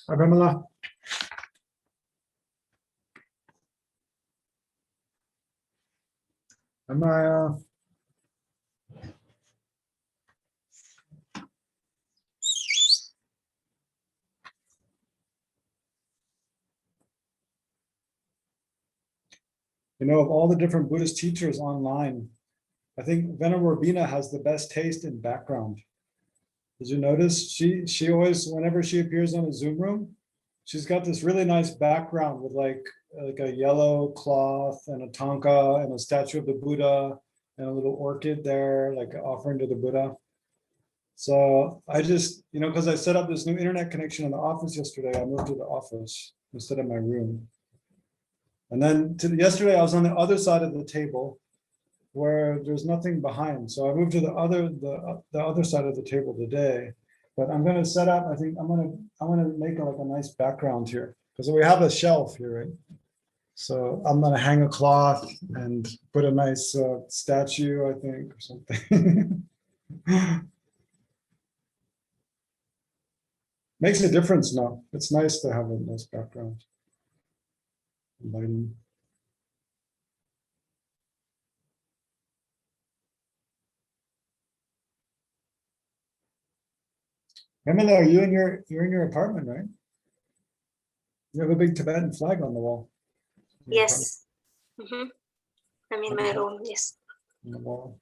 Abhimala. Amaya. You know, of all the different Buddhist teachers online, I think Venerable Rabina has the best taste in background. Did you notice? She always, whenever she appears on a Zoom room, she's got this really nice background with like a yellow cloth and a tanka and a statue of the Buddha and a little orchid there, like an offering to the Buddha. So I just, you know, because I set up this new internet connection in the office yesterday, I moved to the office instead of my room. And then yesterday I was on the other side of the table where there's nothing behind. So I moved to the other side of the table today. But I'm going to set up, I think I'm going to make like a nice background here because we have a shelf here, right? So I'm going to hang a cloth and put a nice statue, I think, or something. Makes a difference now. It's nice to have a nice background. Lighting. Emily, you're in your apartment, right? You have a big Tibetan flag on the wall. Yes. Mm-hmm. I'm in my room, yes. On the wall.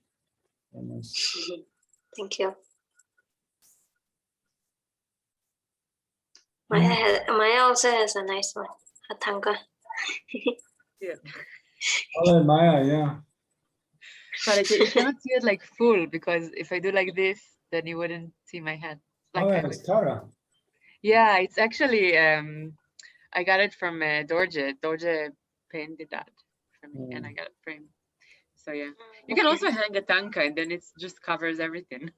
Very nice. Thank you. Maya also has a nice one, a tanka. Yeah. Oh, Maya, yeah. But you cannot see it like full because if I do like this, then you wouldn't see my head. Like, Oh, yeah, it's Tara. Yeah, it's actually I got it from Dorje. Dorje painted that for me, and I got it framed. So yeah, you can also hang a tanka, and then it just covers everything.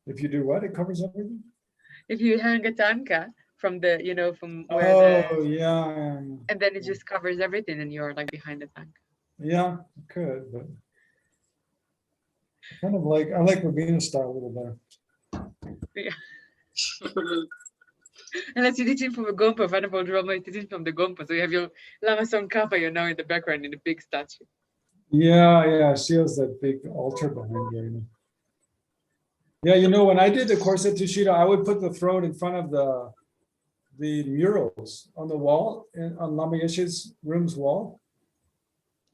If you do what? It covers everything? If you hang a tanka from the, you know, from where yeah. and then it just covers everything, and you're like behind the tanka. Yeah, it could, but kind of like I like Rabina's style a little better. Yeah. Unless you're teaching from a Gompa, Venerable Rama is teaching from the Gompa. So you have your Lama Tsongkhapa, you're now in the background in the big statue. Yeah, she has that big altar behind her. You know. Yeah, you know, when I did the course at Tushita, I would put the throne in front of the murals on the wall, on Lama Yeshe's room's wall.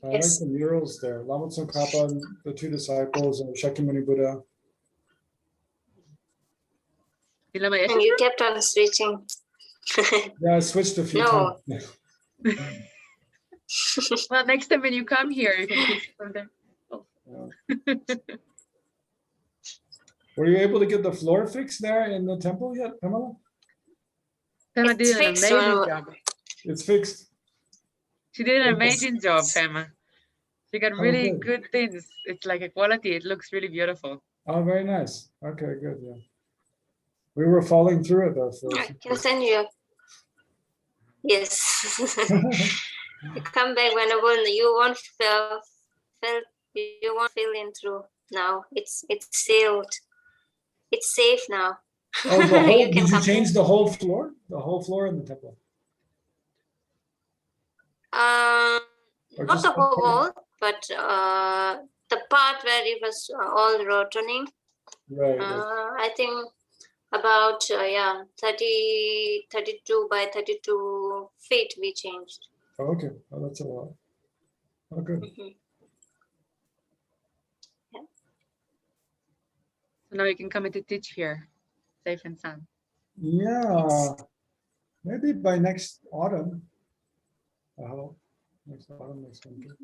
I like the murals there. Lama Tsongkhapa and the two disciples and Shakyamuni Buddha. And you kept on switching. Yeah, I switched a few times. Well, next time when you come here, you can teach from there. Oh. Yeah. Were you able to get the floor fixed there in the temple yet, Pamela? Pema did an amazing job. It's fixed. She did an amazing job, Pema. She got really good things. It's like a quality. It looks really beautiful. Oh, very nice. Okay, good. Yeah. We were falling through it though. I can send you. Yes. You come back whenever you won't fill in through now. It's sealed. It's safe now. Oh, the whole, did you change the whole floor? The whole floor in the temple? Not the whole, but the part where it was all rotating. Right. I think about 32 by 32 feet we changed. Oh, okay. Oh, that's a lot. Oh, good. Yeah. So now you can come in to teach here, safe and sound. Yeah. Maybe by next autumn. I hope. Next autumn, next winter.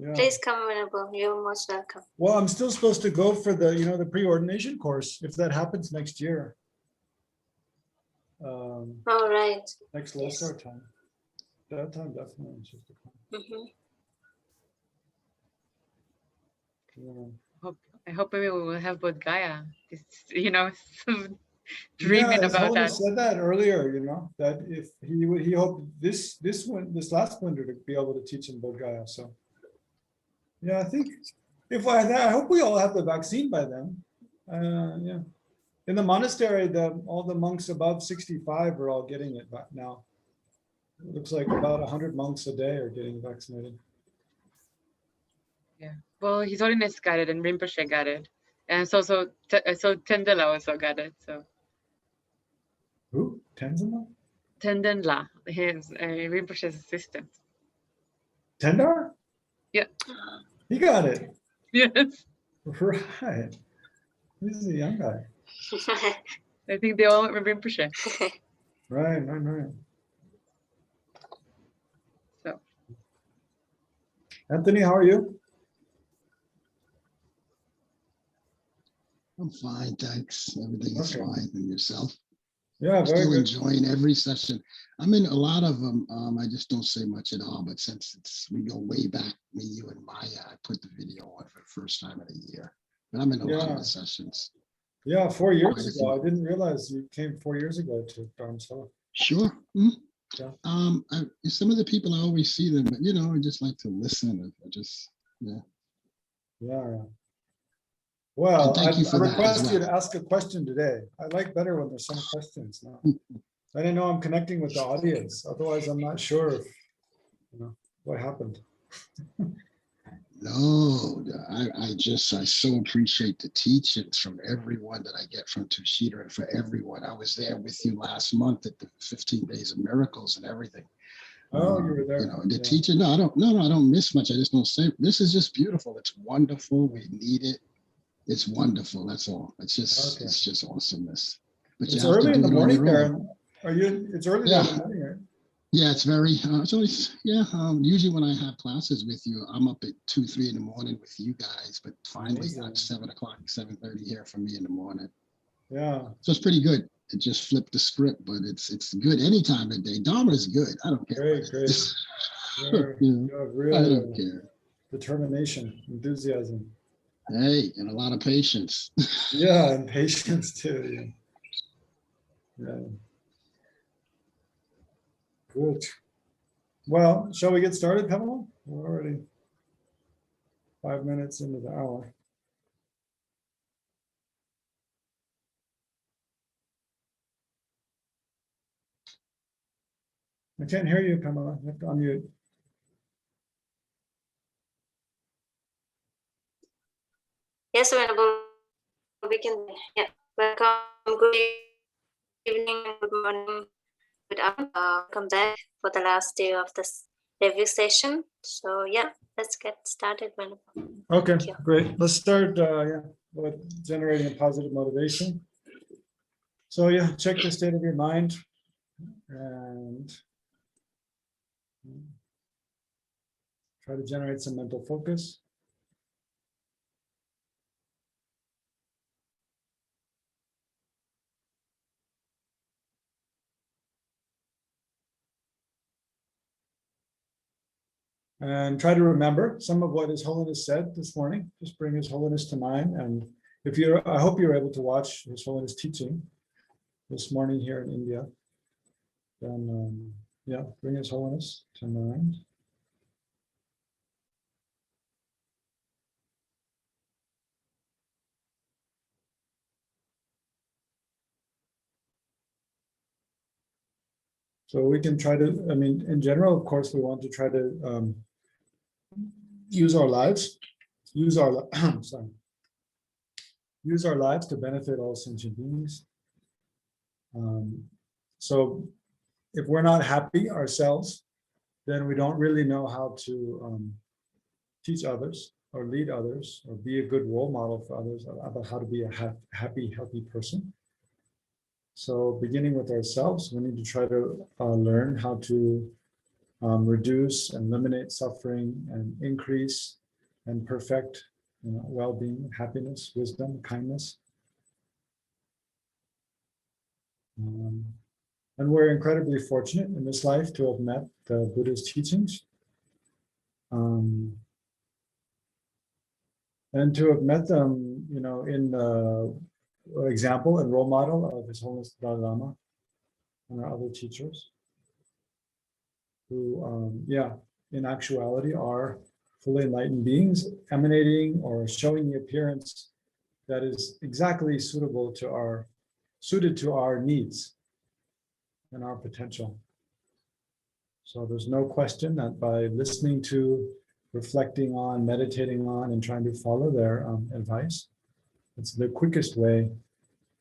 Yeah. Please come, Venerable. You're most welcome. Well, I'm still supposed to go for the, the pre-ordination course, if that happens next year. All right. Next Losar time. That time definitely I'm supposed to come. Yeah. I hope we will have Bodh Gaya. Dreaming His about Holiness that. said that earlier, that if he hoped this last winter to be able to teach in Bodh Gaya. So yeah, I think I hope we all have the vaccine by then. Yeah. in the monastery, all the monks above 65 are all getting it back now. It looks like about 100 monks a day are getting vaccinated. Yeah. Well, His Holiness got it and Rinpoche got it. And so Tendela also got it. So Who? Tenzin? Tendenla, his Rinpoche's assistant. Tendar? Yeah. He got it. Yes. Right. He's a young guy. I think they all went with Rinpoche. Right. So Anthony, how are you? I'm fine, thanks. Everything is Okay. fine. And yourself? Yeah, I'm very still good. enjoying every session. I'm in a lot of them. I just don't say much at all. But since we go way back, me, you, and Maya, I put the video on for the first time in a year. But I'm in a lot Yeah. of the sessions. Yeah, 4 Quite years a ago. few. I didn't realize you came 4 years ago to Dharamsala. Sure. Mhm. Yeah. Some of the people I always see them, but I just like to listen. Yeah. Well, And thank you for I that as request you well. to ask a question today. I like better when there's some questions now. I didn't know I'm connecting with the audience. Otherwise, I'm not sure if, what happened. No, I so appreciate the teachings from everyone that I get from Tushita and for everyone. I was there with you last month at the 15 Days of Miracles and everything. Oh, you were there. The Yeah. teaching. No, I don't miss much. I just don't say this is just beautiful. It's wonderful. We need it. It's wonderful. That's all. It's just Okay. it's just awesomeness. But It's you have to early in do the it on morning your there. own. It's early there in Yeah. the morning, right? Yeah, it's very, it's always, usually when I have classes with you, I'm up at 2, 3 in the morning with you guys, but finally Amazing. at 7 o'clock, 7:30 here for me in the morning. Yeah. So it's pretty good. It just flipped the script, but it's good any time of day. Dharma is good. I don't care. Great, what it great. is. You have I real don't care. determination, enthusiasm. Hey, and a lot of patience. Yeah, and patience too. Yeah. Good. Well, shall we get started, Pamela? We're already 5 minutes into the hour. I can't hear you, Pamela. You have to unmute. Yes, Venerable, we can. Yeah, welcome. Good evening and good morning. Good afternoon. Welcome back for the last day of this review session. So yeah, let's get started, Venerable. Okay, Thank you. great. Let's start with generating a positive motivation. So yeah, check the state of your mind and try to generate some mental focus. And try to remember some of what His Holiness said this morning. Just bring His Holiness to mind. And I hope you're able to watch His Holiness teaching this morning here in India. Then, bring His Holiness to mind. So we can try to, in general, of course, we want to try to use our lives to benefit all sentient beings. So if we're not happy ourselves, then we don't really know how to teach others or lead others or be a good role model for others about how to be a happy, healthy person. So beginning with ourselves, we need to try to learn how to reduce and eliminate suffering and increase and perfect well-being, happiness, wisdom, kindness. And we're incredibly fortunate in this life to have met the Buddha's teachings. And to have met them, in the example and role model of His Holiness the Dalai Lama and our other teachers, who, in actuality are fully enlightened beings emanating or showing the appearance that is exactly suitable to our suited to our needs and our potential. So there's no question that by listening to, reflecting on, meditating on, and trying to follow their advice, it's the quickest way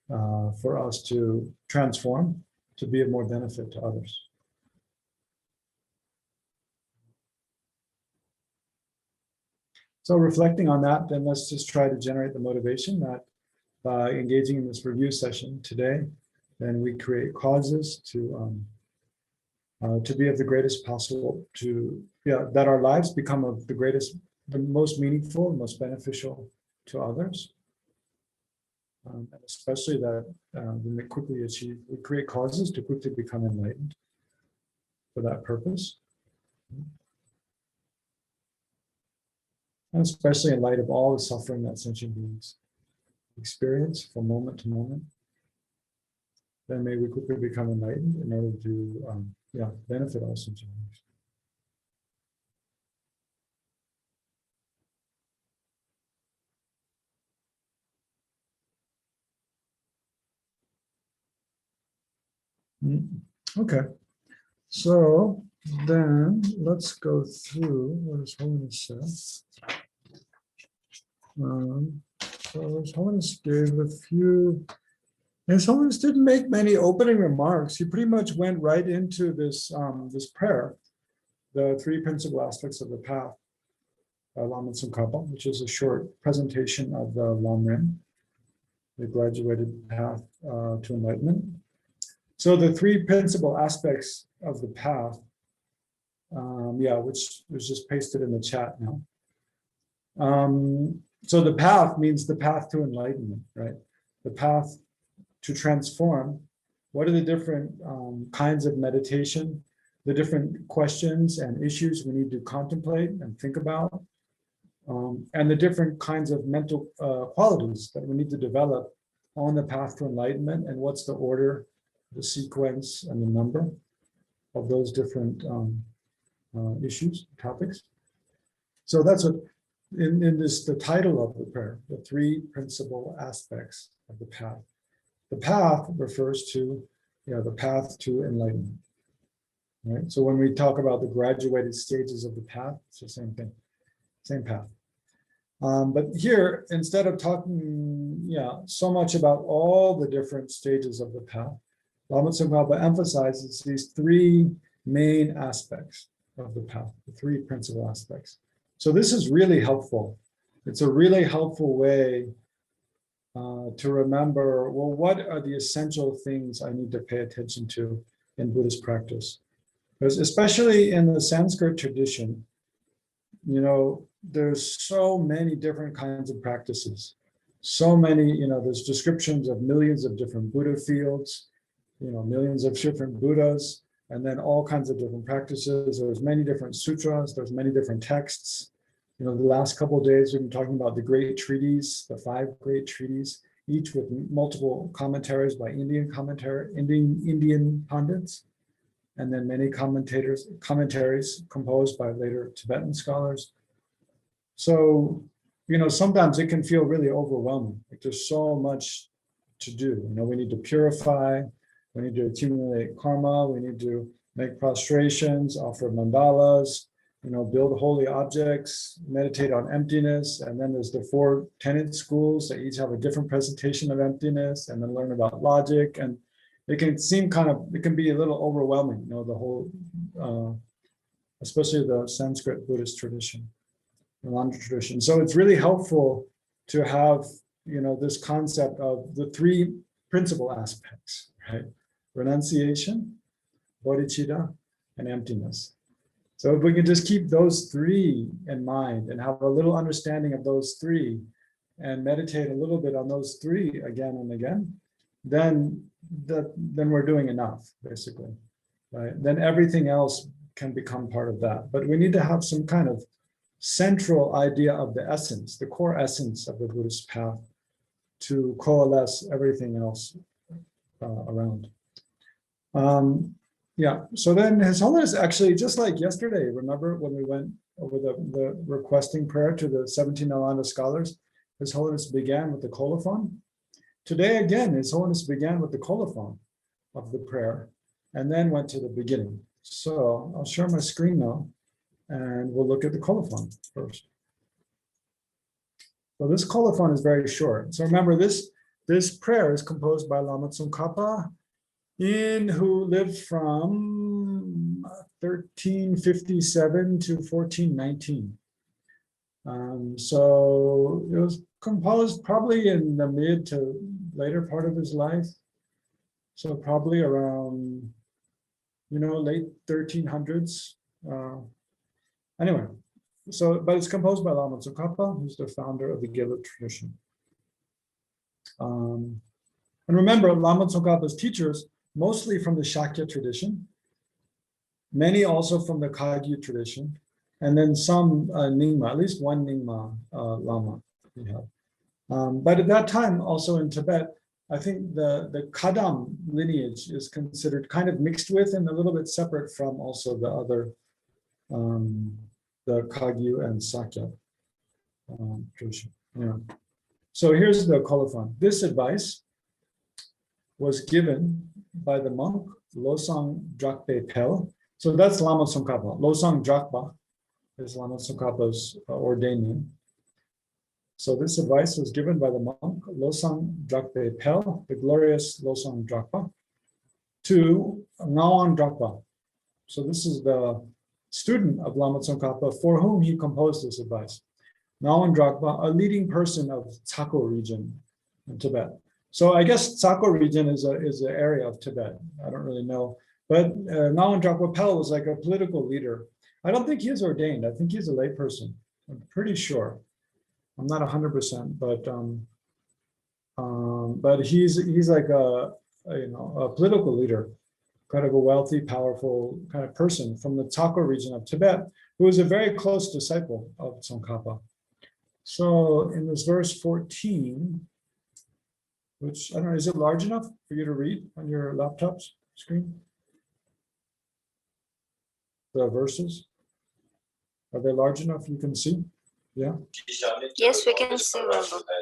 for us to transform, to be of more benefit to others. So reflecting on that, then let's just try to generate the motivation that by engaging in this review session today, then we create causes to be of the greatest possible, that our lives become of the greatest, the most meaningful, the most beneficial to others. And especially that we quickly achieve, we create causes to quickly become enlightened for that purpose. And especially in light of all the suffering that sentient beings experience from moment to moment, then may we quickly become enlightened in order to benefit all sentient beings. Okay, so then let's go through what His Holiness says. So His Holiness gave a few. His Holiness didn't make many opening remarks. He pretty much went right into this this prayer, the three principal aspects of the path, Lama Tsongkhapa, which is a short presentation of the Lamrim, the graduated path to enlightenment. So the three principal aspects of the path, which was just pasted in the chat now. So the path means the path to enlightenment, right? The path to transform. What are the different kinds of meditation, the different questions and issues we need to contemplate and think about, and the different kinds of mental qualities that we need to develop on the path to enlightenment, and what's the order, the sequence, and the number of those different issues, topics. So that's what, in this, the title of the prayer, the three principal aspects of the path. The path refers to, the path to enlightenment, right? So when we talk about the graduated stages of the path, it's the same thing, same path. But here, instead of talking, so much about all the different stages of the path, Lama Tsongkhapa emphasizes these three main aspects of the path, the three principal aspects. So this is really helpful. It's a really helpful way to remember, well, what are the essential things I need to pay attention to in Buddhist practice? Because especially in the Sanskrit tradition, there's so many different kinds of practices. So many, there's descriptions of millions of different Buddha fields, millions of different Buddhas, and then all kinds of different practices. There's many different sutras, there's many different texts. The last couple of days we've been talking about the great treaties, the 5 great treaties, each with multiple commentaries by Indian pundits, and then many commentaries composed by later Tibetan scholars. So, sometimes it can feel really overwhelming. Like there's so much to do. We need to purify, we need to accumulate karma, we need to make prostrations, offer mandalas, build holy objects, meditate on emptiness, and then there's the 4 tenet schools that each have a different presentation of emptiness, and then learn about logic. And it can seem it can be a little overwhelming, the whole, especially the Sanskrit Buddhist tradition, the Nalanda tradition. So it's really helpful to have, this concept of the 3 principal aspects, right? Renunciation, bodhicitta, and emptiness. So if we can just keep those 3 in mind and have a little understanding of those 3 and meditate a little bit on those 3 again and again, then we're doing enough, basically, right? Then everything else can become part of that. But we need to have some kind of central idea of the essence, the core essence of the Buddhist path, to coalesce everything else around. So then His Holiness actually, just like yesterday, remember when we went over the requesting prayer to the 17 Nalanda scholars, His Holiness began with the colophon Today, again, His Holiness began with the colophon of the prayer and then went to the beginning. So I'll share my screen now and we'll look at the colophon first. So this colophon is very short. So remember, this prayer is composed by Lama Tsongkhapa, who lived from 1357 to 1419. So it was composed probably in the mid to later part of his life. So probably around, late 1300s. Anyway, but it's composed by Lama Tsongkhapa, who's the founder of the Gelug tradition. And remember, Lama Tsongkhapa's teachers, mostly from the Shakya tradition, many also from the Kagyu tradition, and then some Nyingma, at least one Nyingma Lama we have. But at that time, also in Tibet, I think the Kadam lineage is considered kind of mixed with and a little bit separate from also the other, the Kagyu and Sakya tradition. Yeah. So here's the colophon. This advice was given by the monk Losang Drakpe Pel. So that's Lama Tsongkhapa. Losang Drakpa is Lama Tsongkhapa's ordained name. So this advice was given by the monk Losang Drakpe Pel, the glorious Losang Drakpa, to Ngawang Drakpa. So this is the student of Lama Tsongkhapa for whom he composed this advice. Ngawang Drakpa, a leading person of Tsako region in Tibet. So I guess Tsako region is an area of Tibet. I don't really know. But Ngawang Drakpa Pel was like a political leader. I don't think he is ordained. I think he's a lay person. I'm pretty sure. I'm not 100%, but he's like a political leader, kind of a wealthy, powerful kind of person from the Tsako region of Tibet, who was a very close disciple of Tsongkhapa. So in this verse 14, which I don't know, is it large enough for you to read on your laptop's screen? The verses, are they large enough you can see? Yeah. Yes, we can see.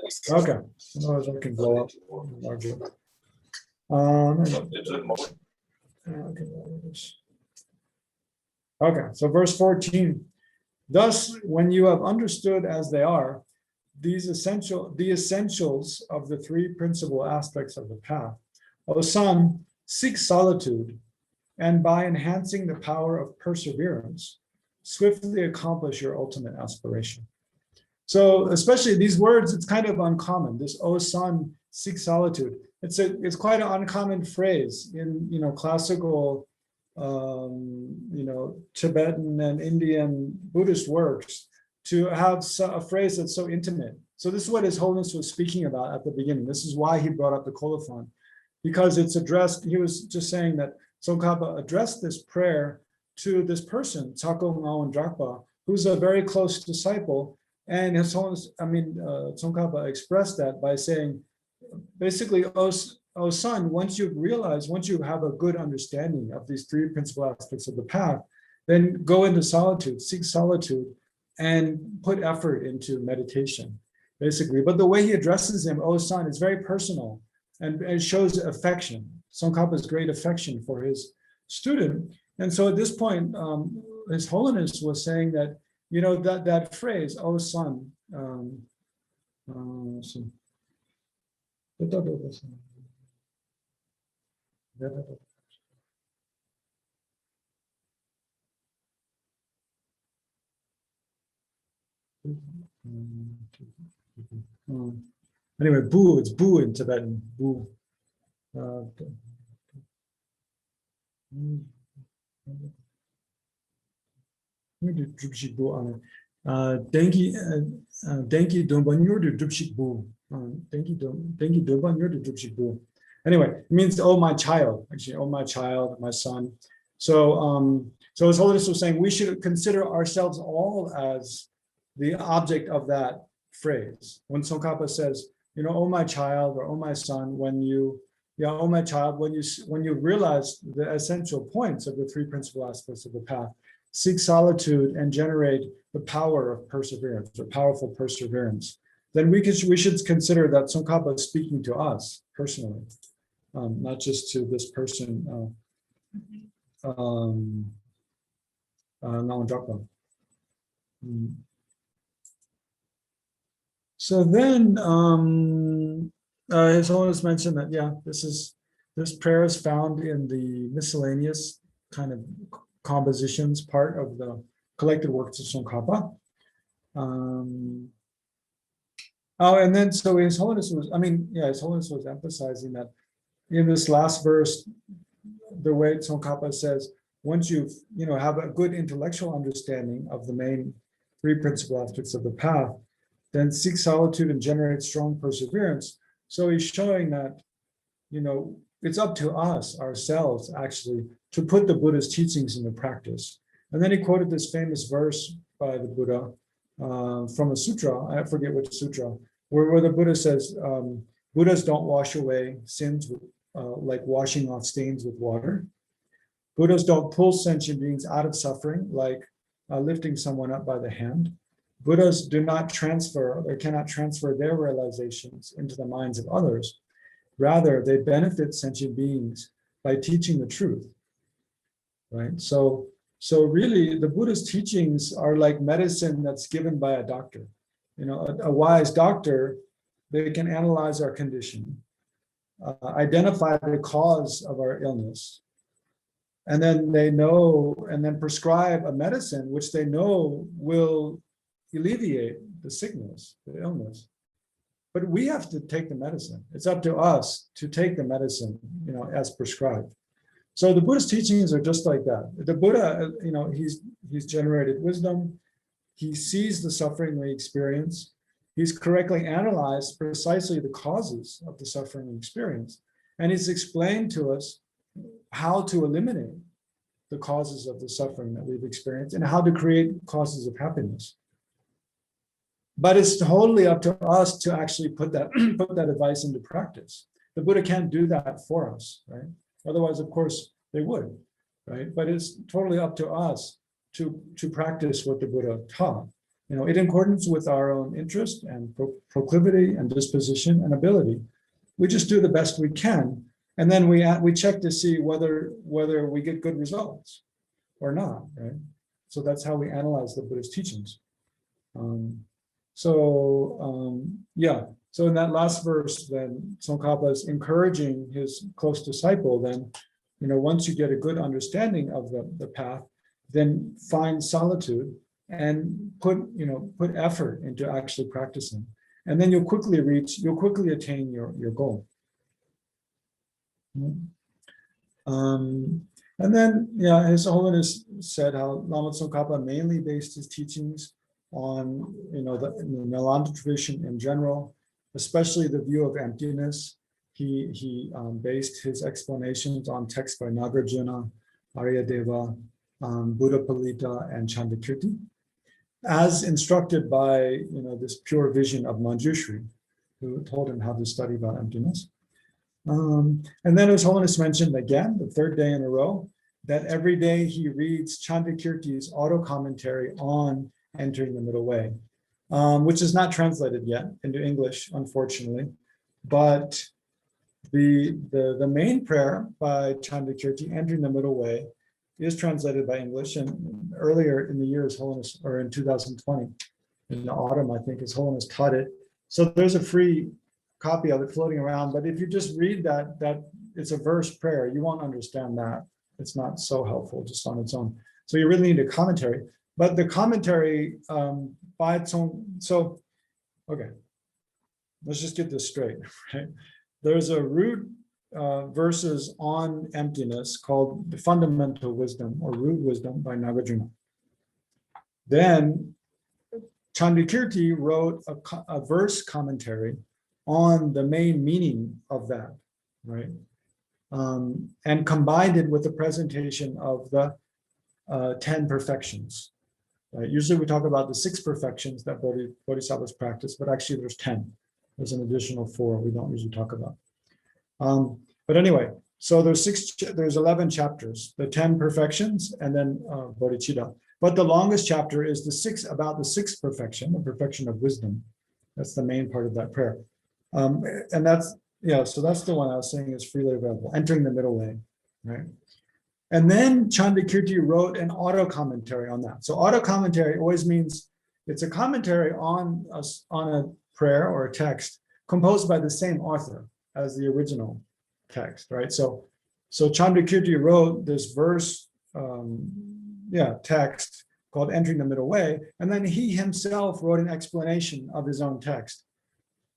Yes. Okay. Otherwise, I can blow up larger. Okay. So verse 14. Thus, when you have understood as they are the essentials of the three principal aspects of the path, O son, seek solitude, and by enhancing the power of perseverance, swiftly accomplish your ultimate aspiration. So especially these words, it's kind of uncommon. This "O son, seek solitude." It's quite an uncommon phrase in classical Tibetan and Indian Buddhist works to have a phrase that's so intimate. So this is what His Holiness was speaking about at the beginning. This is why he brought up the colophon, because it's addressed. He was just saying that Tsongkhapa addressed this prayer to this person, Tsako Ngawang Drakpa, who's a very close disciple. And His Holiness, Tsongkhapa expressed that by saying, basically, oh son, once you have a good understanding of these three principal aspects of the path, then go into solitude, seek solitude, and put effort into meditation, basically. But the way he addresses him, oh son, is very personal and it shows affection. Tsongkhapa's great affection for his student. And so at this point, His Holiness was saying that, that phrase, oh son, anyway, bu, it's bu in Tibetan, bu. Denki dombanyor de drupshik bu. Denki dombanyor de drupshik bu. Anyway, it means, oh my child, actually, oh my child, my son. So so His Holiness was saying we should consider ourselves all as the object of that phrase. When Tsongkhapa says, oh my child, or oh my son, oh my child, when you realize the essential points of the three principal aspects of the path, seek solitude and generate the power of perseverance, or powerful perseverance. then we should consider that Tsongkhapa is speaking to us personally, not just to this person, Nalanda. So then His Holiness mentioned that, yeah, this prayer is found in the miscellaneous kind of compositions part of the collected works of Tsongkhapa. Oh, and then so His Holiness was, His Holiness was emphasizing that in this last verse, the way Tsongkhapa says, once you've have a good intellectual understanding of the main three principal aspects of the path, then seek solitude and generate strong perseverance. So he's showing that, it's up to us ourselves actually to put the Buddha's teachings into practice. And then he quoted this famous verse by the Buddha from a sutra, I forget which sutra, where the Buddha says, Buddhas don't wash away sins like washing off stains with water. Buddhas don't pull sentient beings out of suffering like lifting someone up by the hand. Buddhas do not transfer or cannot transfer their realizations into the minds of others. Rather, they benefit sentient beings by teaching the truth, right? So really, the Buddha's teachings are like medicine that's given by a doctor. A wise doctor, they can analyze our condition, identify the cause of our illness, and then they know, and then prescribe a medicine which they know will alleviate the sickness, the illness. But we have to take the medicine. It's up to us to take the medicine, as prescribed. So the Buddhist teachings are just like that. The Buddha, he's generated wisdom. He sees the suffering we experience. He's correctly analyzed precisely the causes of the suffering we experience. And he's explained to us how to eliminate the causes of the suffering that we've experienced and how to create causes of happiness. But it's totally up to us to actually put that advice into practice. The Buddha can't do that for us, right? Otherwise, of course, they would, right? But it's totally up to us to practice what the Buddha taught, in accordance with our own interest and proclivity and disposition and ability. We just do the best we can, and then we check to see whether we get good results or not, right? So that's how we analyze the Buddhist teachings. So in that last verse, then Tsongkhapa is encouraging his close disciple, then, once you get a good understanding of the path, then find solitude and put effort into actually practicing. And then you'll quickly attain your goal. And then, His Holiness said how Lama Tsongkhapa mainly based his teachings on the Nalanda tradition in general, especially the view of emptiness. He based his explanations on texts by Nagarjuna, Aryadeva, Buddhapalita, and Chandakirti, as instructed by this pure vision of Manjushri, who told him how to study about emptiness. And then His Holiness mentioned again, the third day in a row, that every day he reads Chandakirti's auto commentary on Entering the Middle Way, which is not translated yet into English, unfortunately. But the main prayer by Chandakirti, Entering the Middle Way, is translated by English. And earlier in the year, His Holiness, or in 2020, in the autumn, I think His Holiness taught it. So there's a free copy of it floating around. But if you just read that it's a verse prayer, you won't understand that. It's not so helpful just on its own. So you really need a commentary. But the commentary by its own, so, okay, let's just get this straight, right? There's a root verses on emptiness called the Fundamental Wisdom or Root Wisdom by Nagarjuna. Then Chandakirti wrote a verse commentary on the main meaning of that, right? And combined it with the presentation of the 10 perfections. Usually we talk about the 6 perfections that bodhisattvas practice, but actually there's 10. There's an additional 4 we don't usually talk about. But anyway, so there's 11 chapters, the 10 perfections, and then bodhicitta. But the longest chapter is about the 6th perfection, the perfection of wisdom. That's the main part of that prayer. And that's, so that's the one I was saying is freely available, entering the middle way, right? And then Chandrakirti wrote an auto commentary on that. So auto commentary always means it's a commentary on a prayer or a text composed by the same author as the original text, right? So Chandrakirti wrote this verse, text called Entering the Middle Way, and then he himself wrote an explanation of his own text.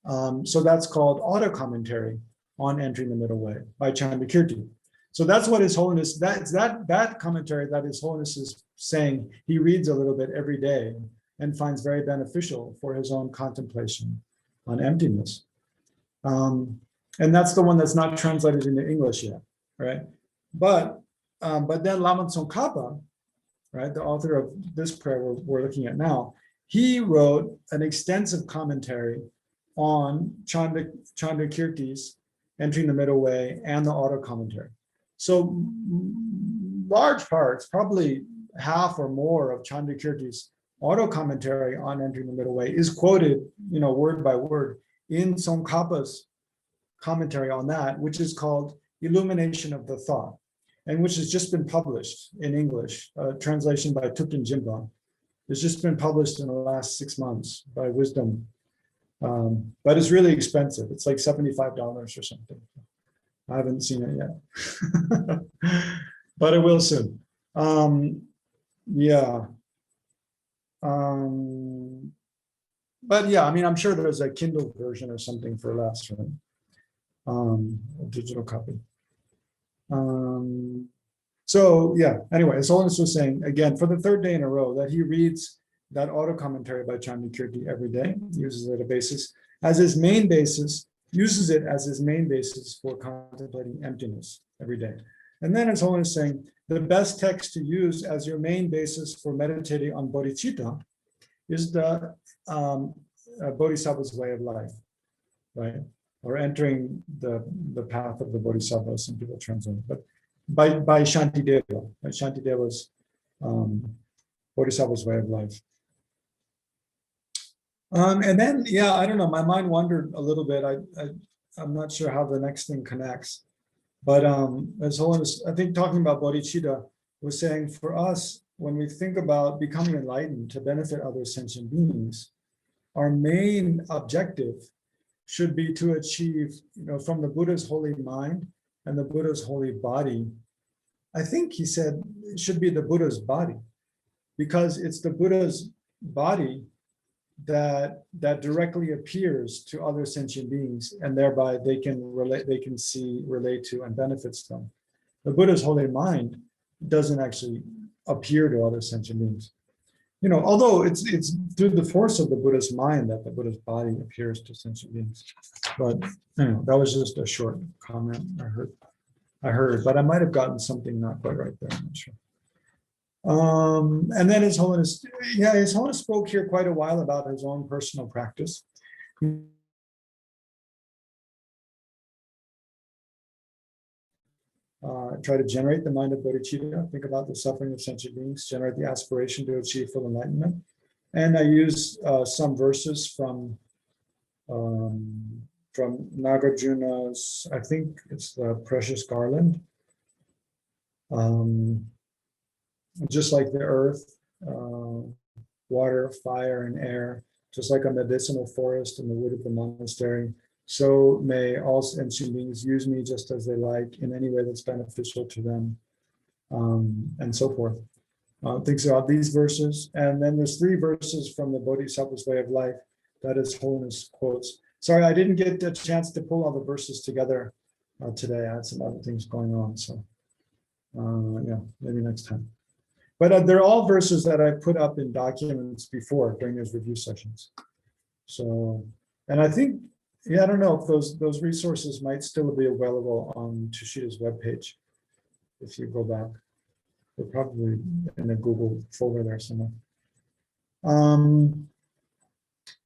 So that's called auto commentary on Entering the Middle Way by Chandrakirti. So that's what His Holiness, that commentary that His Holiness is saying he reads a little bit every day and finds very beneficial for his own contemplation on emptiness. And that's the one that's not translated into English yet, right? But then Lama Tsongkhapa, right, the author of this prayer we're looking at now, he wrote an extensive commentary on Chandrakirti's Entering the Middle Way and the auto commentary. So large parts, probably half or more of Chandrakirti's auto commentary on Entering the Middle Way is quoted, word by word in Tsongkhapa's commentary on that, which is called Illumination of the Thought, and which has just been published in English, translation by Thupten Jinpa. It's just been published in the last 6 months by Wisdom, but it's really expensive. It's like $75 or something. I haven't seen it yet, but it will soon. But yeah, I mean, I'm sure there's a Kindle version or something for less, right? A digital copy. So yeah, anyway, His Holiness was saying, again, for the third day in a row, that he reads that auto commentary by Chandrakirti every day, uses it as his main basis for contemplating emptiness every day. And then His Holiness saying, the best text to use as your main basis for meditating on bodhicitta is the Bodhisattva's way of life, right? Or entering the path of the Bodhisattva, some people translate it, but by Shantideva, by Shantideva's Bodhisattva's way of life. And then, I don't know, my mind wandered a little bit. I'm not sure how the next thing connects, but His Holiness, I think talking about bodhicitta, was saying for us, when we think about becoming enlightened to benefit other sentient beings, our main objective should be to achieve, from the Buddha's holy mind and the Buddha's holy body. I think he said it should be the Buddha's body, because it's the Buddha's body that directly appears to other sentient beings, and thereby they can relate to, and benefits them. The Buddha's holy mind doesn't actually appear to other sentient beings. Although it's through the force of the Buddha's mind that the Buddha's body appears to sentient beings. But that was just a short comment I heard, but I might have gotten something not quite right there. I'm not sure. And then His Holiness, His Holiness spoke here quite a while about his own personal practice. Try to generate the mind of bodhicitta, think about the suffering of sentient beings, generate the aspiration to achieve full enlightenment. And I use some verses from Nagarjuna's, I think it's the Precious Garland. Just like the earth, water, fire, and air, just like a medicinal forest and the wood of the monastery, so may all sentient beings use me just as they like in any way that's beneficial to them, and so forth. Thinks about these verses. And then there's 3 verses from the Bodhisattva's way of life that His Holiness quotes. Sorry, I didn't get a chance to pull all the verses together today. I had some other things going on, so maybe next time. But they're all verses that I put up in documents before during those review sessions. So, and I think, I don't know if those resources might still be available on Tushida's webpage. If you go back, they're probably in a Google folder there somewhere. And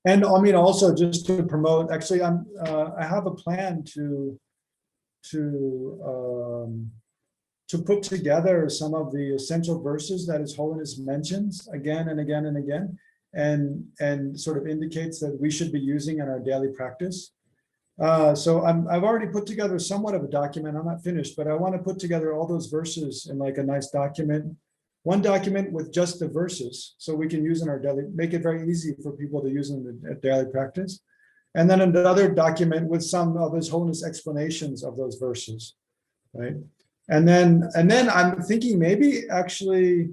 I mean, also just to promote, actually, I have a plan to put together some of the essential verses that His Holiness mentions again and again and again, and sort of indicates that we should be using in our daily practice. So I've already put together somewhat of a document. I'm not finished, but I want to put together all those verses in like a nice document, one document with just the verses, so we can use in our daily, make it very easy for people to use in the daily practice. And then another document with some of His Holiness explanations of those verses, right? And then I'm thinking maybe actually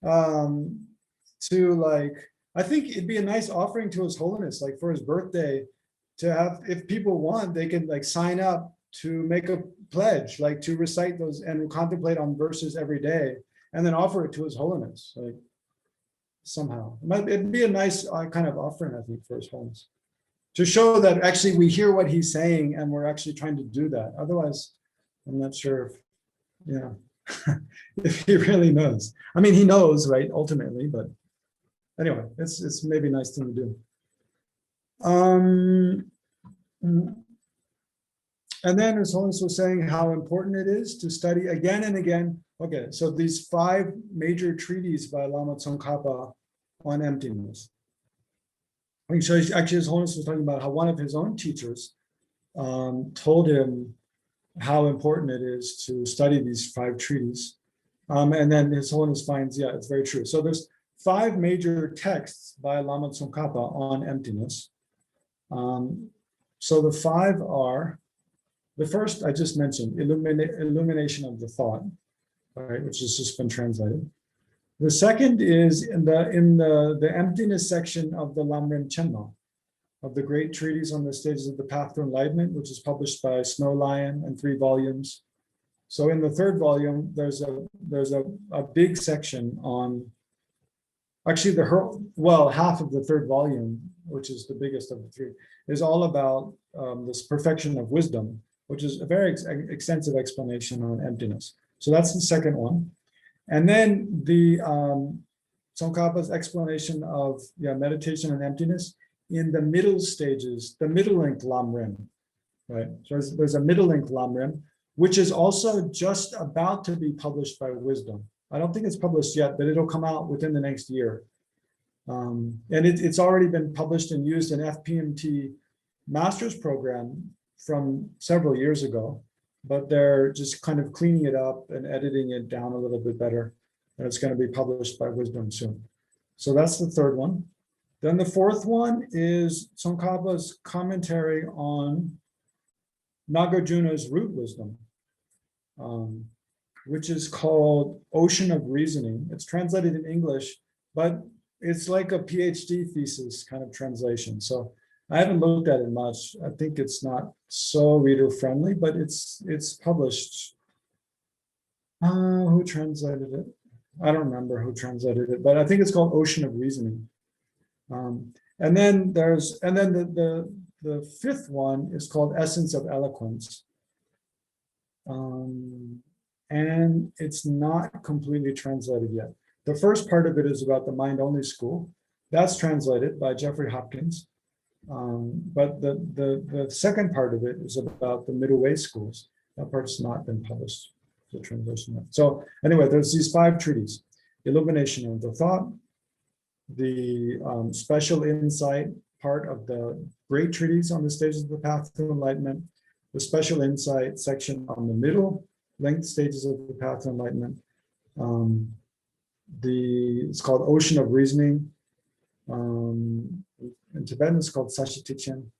to like, I think it'd be a nice offering to His Holiness, like for his birthday, to have, if people want, they can like sign up to make a pledge, like to recite those and contemplate on verses every day, and then offer it to His Holiness, like somehow. It'd be a nice kind of offering, I think, for His Holiness, to show that actually we hear what he's saying and we're actually trying to do that. Otherwise, I'm not sure if, if he really knows. I mean, he knows, right, ultimately, but anyway, it's maybe a nice thing to do. And then His Holiness was saying how important it is to study again and again. Okay, so these 5 major treatises by Lama Tsongkhapa on emptiness. So actually, His Holiness was talking about how one of his own teachers told him how important it is to study these 5 treatises. And then His Holiness finds, yeah, it's very true. So there's 5 major texts by Lama Tsongkhapa on emptiness. So the 5 are, the first I just mentioned, illumination of the thought, right, which has just been translated. The second is in the emptiness section of the Lamrim Chenma, of the great treatise on the stages of the path to enlightenment, which is published by Snow Lion in 3 volumes. So in the 3rd volume, there's a big section on, actually half of the 3rd volume, which is the biggest of the 3, is all about this perfection of wisdom, which is a very extensive explanation on emptiness. So that's the second one. And then the Tsongkhapa's explanation of meditation and emptiness in the middle stages, the middle-length Lamrim, right? So there's a middle-length Lamrim, which is also just about to be published by Wisdom. I don't think it's published yet, but it'll come out within the next year. And it's already been published and used in FPMT master's program from several years ago, but they're just kind of cleaning it up and editing it down a little bit better. And it's going to be published by Wisdom soon. So that's the 3rd one. Then the 4th one is Tsongkhapa's commentary on Nagarjuna's root wisdom, which is called Ocean of Reasoning. It's translated in English, but it's like a PhD thesis kind of translation. So I haven't looked at it much. I think it's not so reader friendly, but it's published. Who translated it? I don't remember who translated it, but I think it's called Ocean of Reasoning. And then the 5th one is called Essence of Eloquence. And it's not completely translated yet. The first part of it is about the mind-only school. That's translated by Jeffrey Hopkins. But the second part of it is about the middle way schools. That part's not been published, the translation yet. So anyway, there's these 5 treatises: illumination of the thought, the special insight part of the great treatise on the stages of the path to enlightenment, the special insight section on the middle length stages of the path to enlightenment. It's called Ocean of Reasoning. In Tibetan, it's called Sashitichen,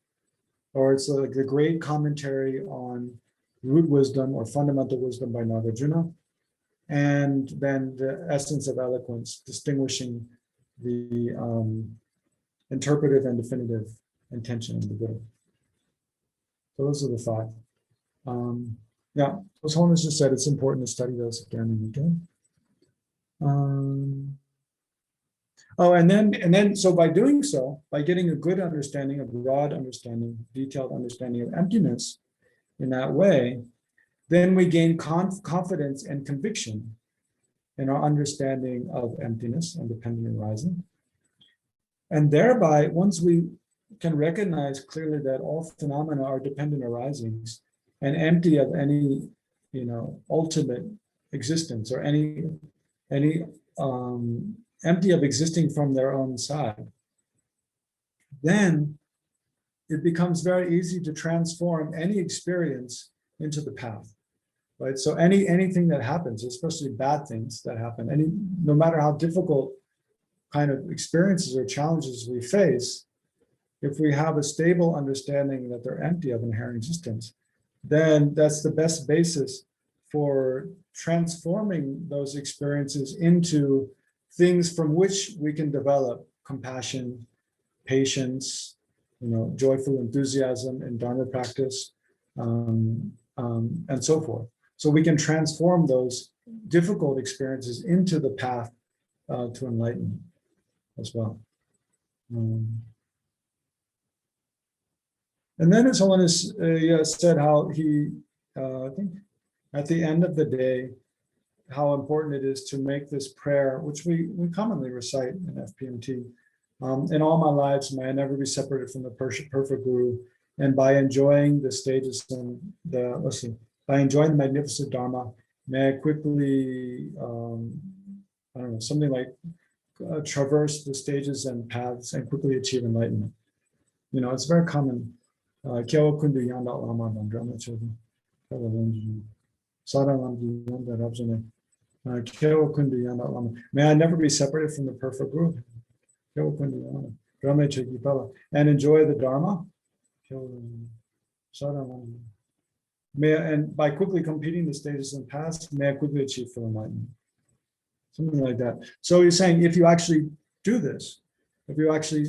or it's like the great commentary on root wisdom or fundamental wisdom by Nagarjuna, and then the essence of eloquence, distinguishing the interpretive and definitive intention of the Buddha. So those are the 5. Yeah, His Holiness just said it's important to study those again and again. And then, so by doing so, by getting a good understanding, a broad understanding, detailed understanding of emptiness in that way, then we gain confidence and conviction in our understanding of emptiness and dependent arising. And thereby, once we can recognize clearly that all phenomena are dependent arisings and empty of any, ultimate existence or any empty of existing from their own side, then it becomes very easy to transform any experience into the path, right? So anything that happens, especially bad things that happen, no matter how difficult kind of experiences or challenges we face, if we have a stable understanding that they're empty of inherent existence, then that's the best basis for transforming those experiences into things from which we can develop compassion, patience, joyful enthusiasm in Dharma practice, and so forth. So we can transform those difficult experiences into the path to enlightenment as well. And then His Holiness said how he, I think at the end of the day, how important it is to make this prayer, which we commonly recite in FPMT. In all my lives, may I never be separated from the perfect Guru, and by enjoying the stages and by enjoying the magnificent Dharma, may I quickly, something like traverse the stages and paths and quickly achieve enlightenment. It's very common. May I never be separated from the perfect Guru, and enjoy the Dharma. And by quickly completing the stages and paths, may I quickly achieve full enlightenment. Something like that. So he's saying, if you actually do this, if you actually,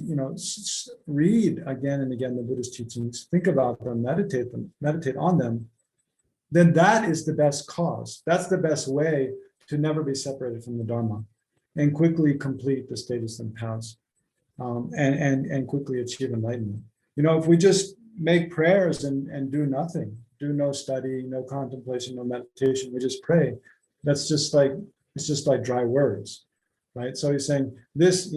read again and again the Buddhist teachings, think about them, meditate on them, then that is the best cause. That's the best way to never be separated from the Dharma and quickly complete the stages and paths, and quickly achieve enlightenment. If we just make prayers and do nothing, do no study, no contemplation, no meditation, we just pray, it's just like dry words, right? So he's saying this,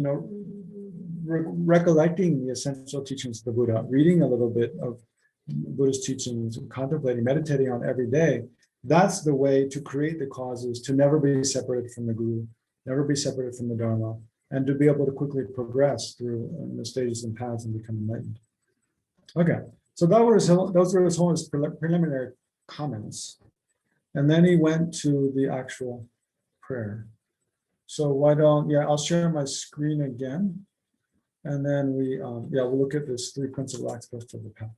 recollecting the essential teachings of the Buddha, reading a little bit of Buddhist teachings, contemplating, meditating on every day, that's the way to create the causes to never be separated from the Guru, never be separated from the Dharma, and to be able to quickly progress through the stages and paths and become enlightened. Okay, so those were His Holiness preliminary comments. And then he went to the actual prayer. So I'll share my screen again. And then we'll look at this 3 principal aspects of the path.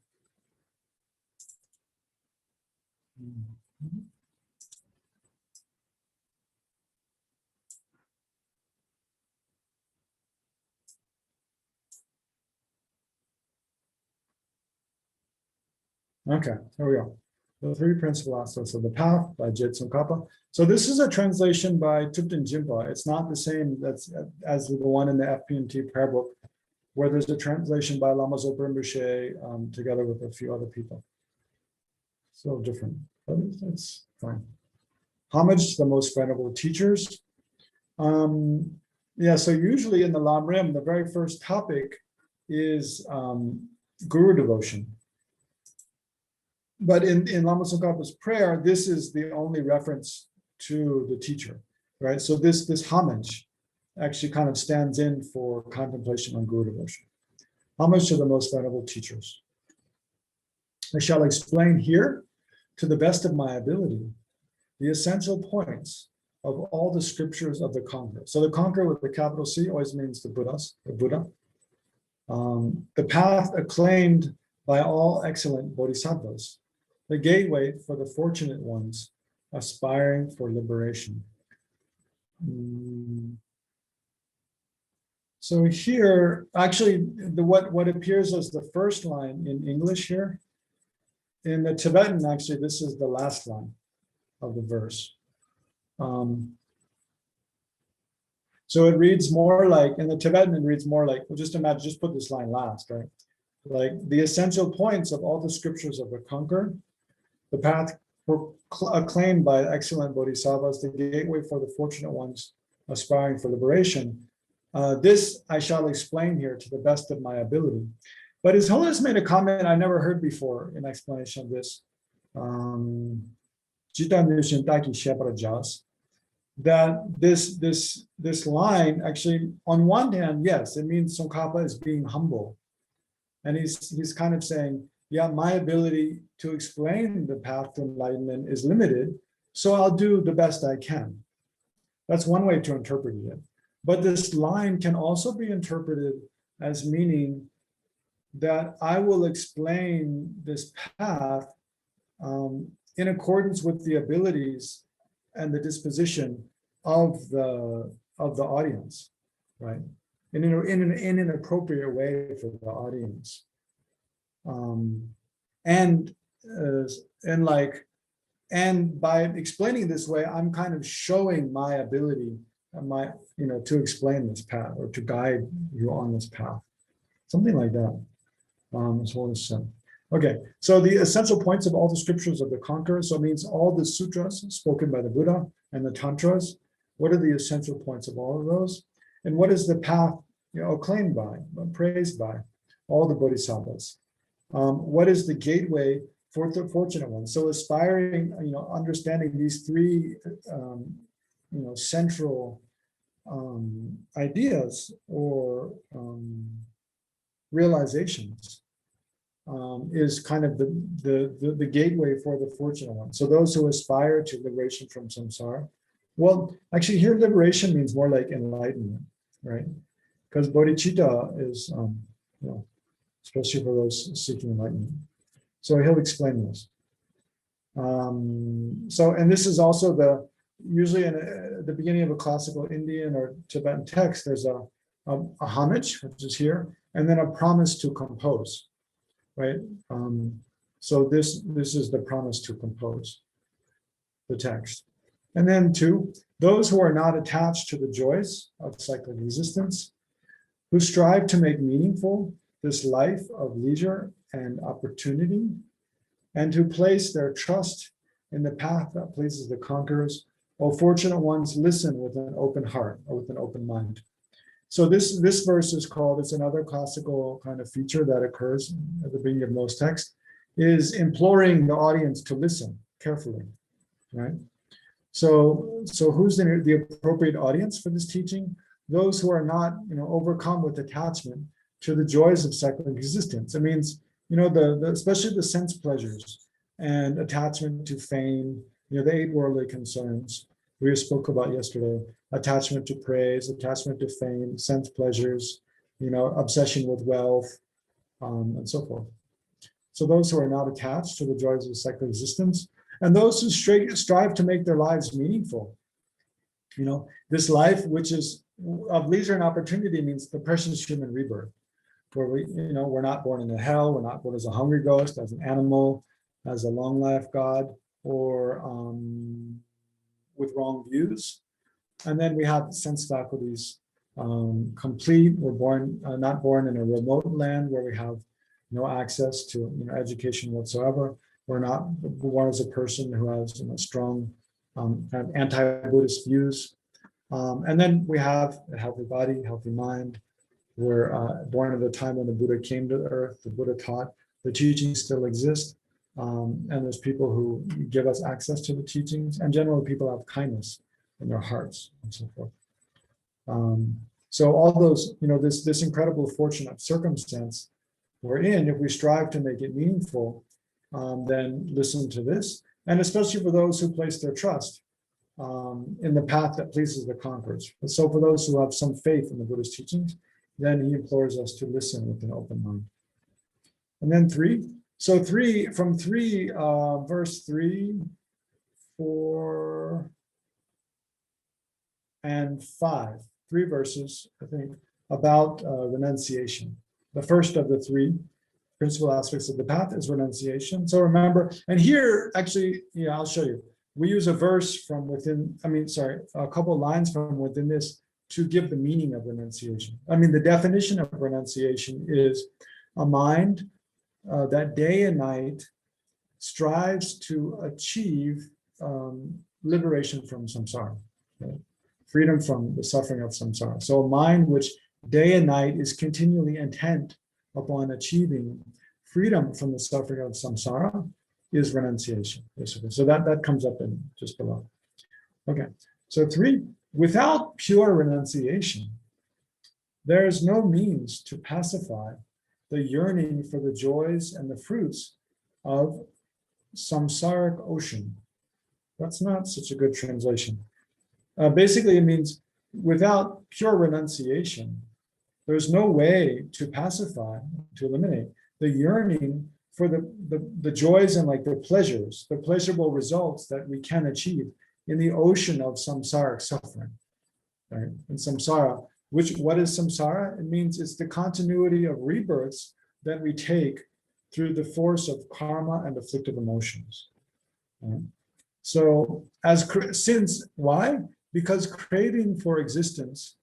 Okay, here we go. The 3 principal aspects of the path by Tsongkhapa. So this is a translation by Thupten Jinpa. It's not the same as the one in the FPMT prayer book, where there's a translation by Lama Zopa Rinpoche together with a few other people. So different, but that's fine. Homage to the most venerable teachers. So usually in the Lam Rim, the very first topic is Guru devotion. But in Lama Tsongkhapa's prayer, this is the only reference to the teacher, right? So this homage actually kind of stands in for contemplation on Guru devotion. Homage to the most venerable teachers. I shall explain here, to the best of my ability, the essential points of all the scriptures of the conqueror. So the conqueror with the capital C always means the Buddha. The path acclaimed by all excellent bodhisattvas, the gateway for the fortunate ones aspiring for liberation. So here, actually, what appears as the first line in English here, in the Tibetan, actually, this is the last line of the verse. So it reads more like, in the Tibetan, it reads more like, well, just put this line last, right? Like the essential points of all the scriptures of the conqueror, the path acclaimed by excellent bodhisattvas, the gateway for the fortunate ones aspiring for liberation. This I shall explain here to the best of my ability. But His Holiness made a comment I never heard before in explanation of this. That this line actually, on one hand, yes, it means Tsongkhapa is being humble And he's kind of saying, yeah, my ability to explain the path to enlightenment is limited, so I'll do the best I can. That's one way to interpret it. But this line can also be interpreted as meaning that I will explain this path in accordance with the abilities and the disposition of the audience, right? In an appropriate way for the audience. And by explaining this way, I'm kind of showing my ability, to explain this path or to guide you on this path, something like that. Okay, so the essential points of all the scriptures of the conqueror, so it means all the sutras spoken by the Buddha and the tantras. What are the essential points of all of those? And what is the path, acclaimed by, praised by all the bodhisattvas? What is the gateway for the fortunate ones? So aspiring, understanding these three, central ideas or realizations is kind of the gateway for the fortunate ones. So those who aspire to liberation from samsara. Well, actually here liberation means more like enlightenment, right? Because bodhicitta is, especially for those seeking enlightenment. So he'll explain this. And this is also usually in the beginning of a classical Indian or Tibetan text, there's a homage, which is here, and then a promise to compose, right? So this is the promise to compose the text. And then 2, those who are not attached to the joys of cyclic existence, who strive to make meaningful this life of leisure and opportunity, and to place their trust in the path that pleases the conquerors. O fortunate ones, listen with an open heart or with an open mind. So this verse is called, it's another classical kind of feature that occurs at the beginning of most texts, is imploring the audience to listen carefully, right? So who's the appropriate audience for this teaching? Those who are not, overcome with attachment to the joys of cyclic existence. It means, especially the sense pleasures and attachment to fame, the 8 worldly concerns we spoke about yesterday, attachment to praise, attachment to fame, sense pleasures, obsession with wealth, and so forth. So those who are not attached to the joys of cyclic existence, and those who strive to make their lives meaningful. This life, which is of leisure and opportunity, means the precious human rebirth, where we're not born in a hell, we're not born as a hungry ghost, as an animal, as a long life god, or with wrong views. And then we have sense faculties complete. We're born, not born in a remote land where we have no access to education whatsoever. We're not born as a person who has strong kind of anti-Buddhist views. And then we have a healthy body, healthy mind. We're born at a time when the Buddha came to the earth, the Buddha taught, the teachings still exist. And there's people who give us access to the teachings, and generally people have kindness in their hearts and so forth. So all those, this incredible fortunate circumstance we're in, if we strive to make it meaningful, then listen to this. And especially for those who place their trust in the path that pleases the conquerors. And so for those who have some faith in the Buddhist teachings, then he implores us to listen with an open mind. And then 3. So verse 3, 4, and 5, 3 verses, I think, about renunciation. The first of the 3 principal aspects of the path is renunciation. So remember, and here, actually, I'll show you. We use a verse from within, a couple of lines from within this to give the meaning of renunciation. The definition of renunciation is a mind that day and night strives to achieve liberation from samsara, right? Freedom from the suffering of samsara. So a mind which day and night is continually intent upon achieving freedom from the suffering of samsara is renunciation, basically. So that comes up in just below. Okay, so 3, without pure renunciation, there is no means to pacify the yearning for the joys and the fruits of samsaric ocean. That's not such a good translation. Basically, it means without pure renunciation, there's no way to pacify, to eliminate the yearning for the joys and like the pleasurable results that we can achieve in the ocean of samsaric suffering, right? And samsara, what is samsara? It means it's the continuity of rebirths that we take through the force of karma and afflictive emotions. Right? So why? Because craving for existence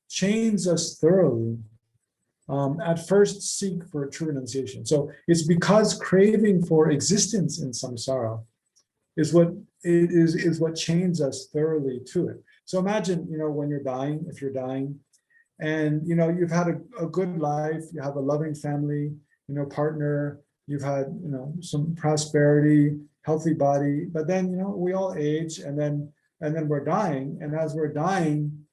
chains us thoroughly. At first seek for true renunciation. So it's because craving for existence in samsara is what chains us thoroughly to it. So imagine, when you're dying, if you're dying, and you've had a good life, you have a loving family, partner, you've had some prosperity, healthy body, but then we all age, and then we're dying, and as we're dying,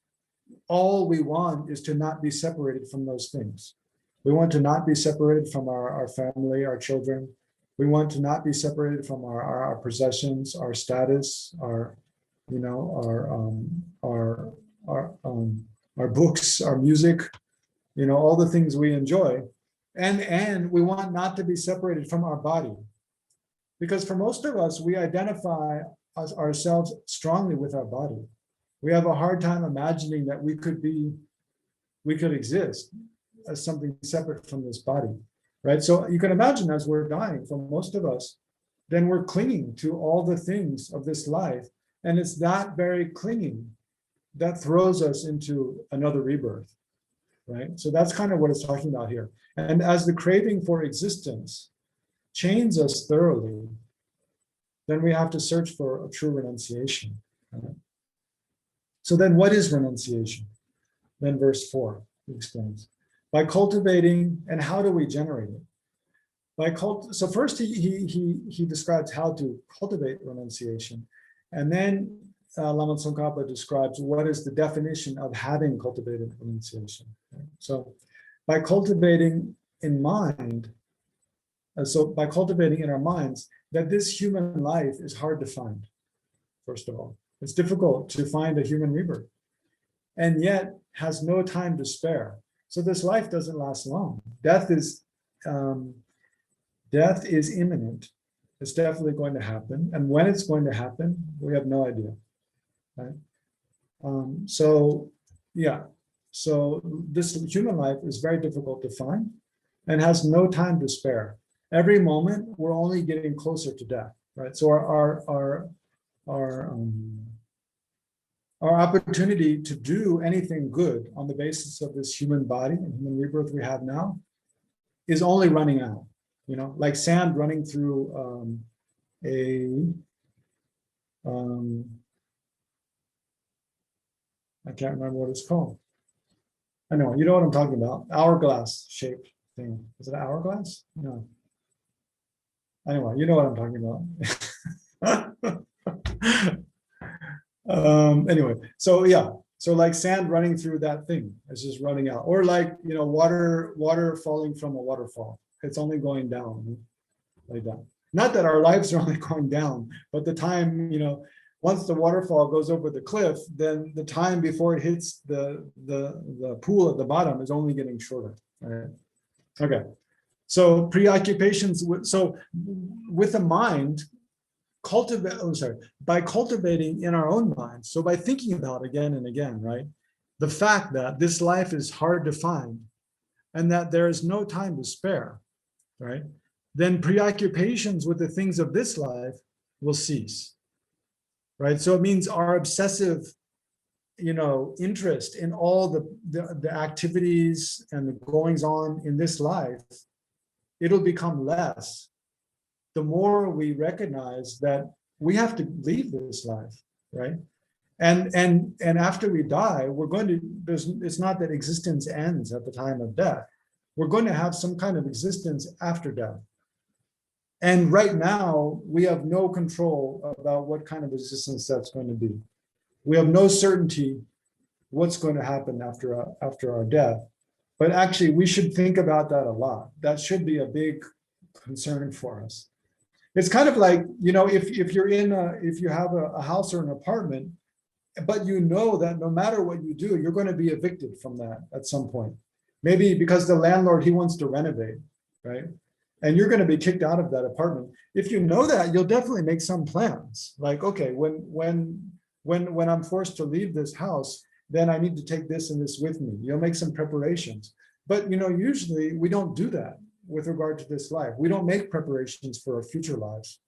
all we want is to not be separated from those things. We want to not be separated from our family, our children. We want to not be separated from our possessions, our status, our books, our music, all the things we enjoy. And we want not to be separated from our body. Because for most of us, we identify ourselves strongly with our body. We have a hard time imagining that we could exist as something separate from this body, right? So you can imagine, as we're dying, for most of us, then we're clinging to all the things of this life. And it's that very clinging that throws us into another rebirth, right? So that's kind of what it's talking about here. And as the craving for existence chains us thoroughly, then we have to search for a true renunciation. Right? So then what is renunciation? Then verse 4 explains. By cultivating, and how do we generate it? So first he describes how to cultivate renunciation. And then Lama Tsongkhapa describes what is the definition of having cultivated renunciation. Right? So by cultivating in mind, by cultivating in our minds that this human life is hard to find, first of all. It's difficult to find a human rebirth, and yet has no time to spare. So this life doesn't last long. Death is imminent. It's definitely going to happen. And when it's going to happen, we have no idea. Right? So this human life is very difficult to find and has no time to spare. Every moment, we're only getting closer to death, right? So our opportunity to do anything good on the basis of this human body and human rebirth we have now is only running out, like sand running through I can't remember what it's called. I know, you know what I'm talking about. Hourglass shaped thing. Is it an hourglass? No. Anyway, you know what I'm talking about. Anyway, so like sand running through that thing, it's just running out. Or like, water falling from a waterfall. It's only going down, like that. Not that our lives are only going down, but the time, once the waterfall goes over the cliff, then the time before it hits the pool at the bottom is only getting shorter. Right? Okay. So preoccupations with the mind, by cultivating in our own minds. So by thinking about again and again, right? The fact that this life is hard to find and that there is no time to spare, right? Then preoccupations with the things of this life will cease, right? So it means our obsessive, interest in all the activities and the goings on in this life, it'll become less the more we recognize that we have to leave this life, right? And after we die, it's not that existence ends at the time of death. We're going to have some kind of existence after death. And right now, we have no control about what kind of existence that's going to be. We have no certainty what's going to happen after our death. But actually, we should think about that a lot. That should be a big concern for us. It's kind of like, if you're if you have a house or an apartment, but you know that no matter what you do, you're going to be evicted from that at some point. Maybe because the landlord, he wants to renovate, right? And you're going to be kicked out of that apartment. If you know that, you'll definitely make some plans. Like, okay, when I'm forced to leave this house, then I need to take this and this with me. You'll make some preparations. But usually we don't do that with regard to this life. We don't make preparations for our future lives.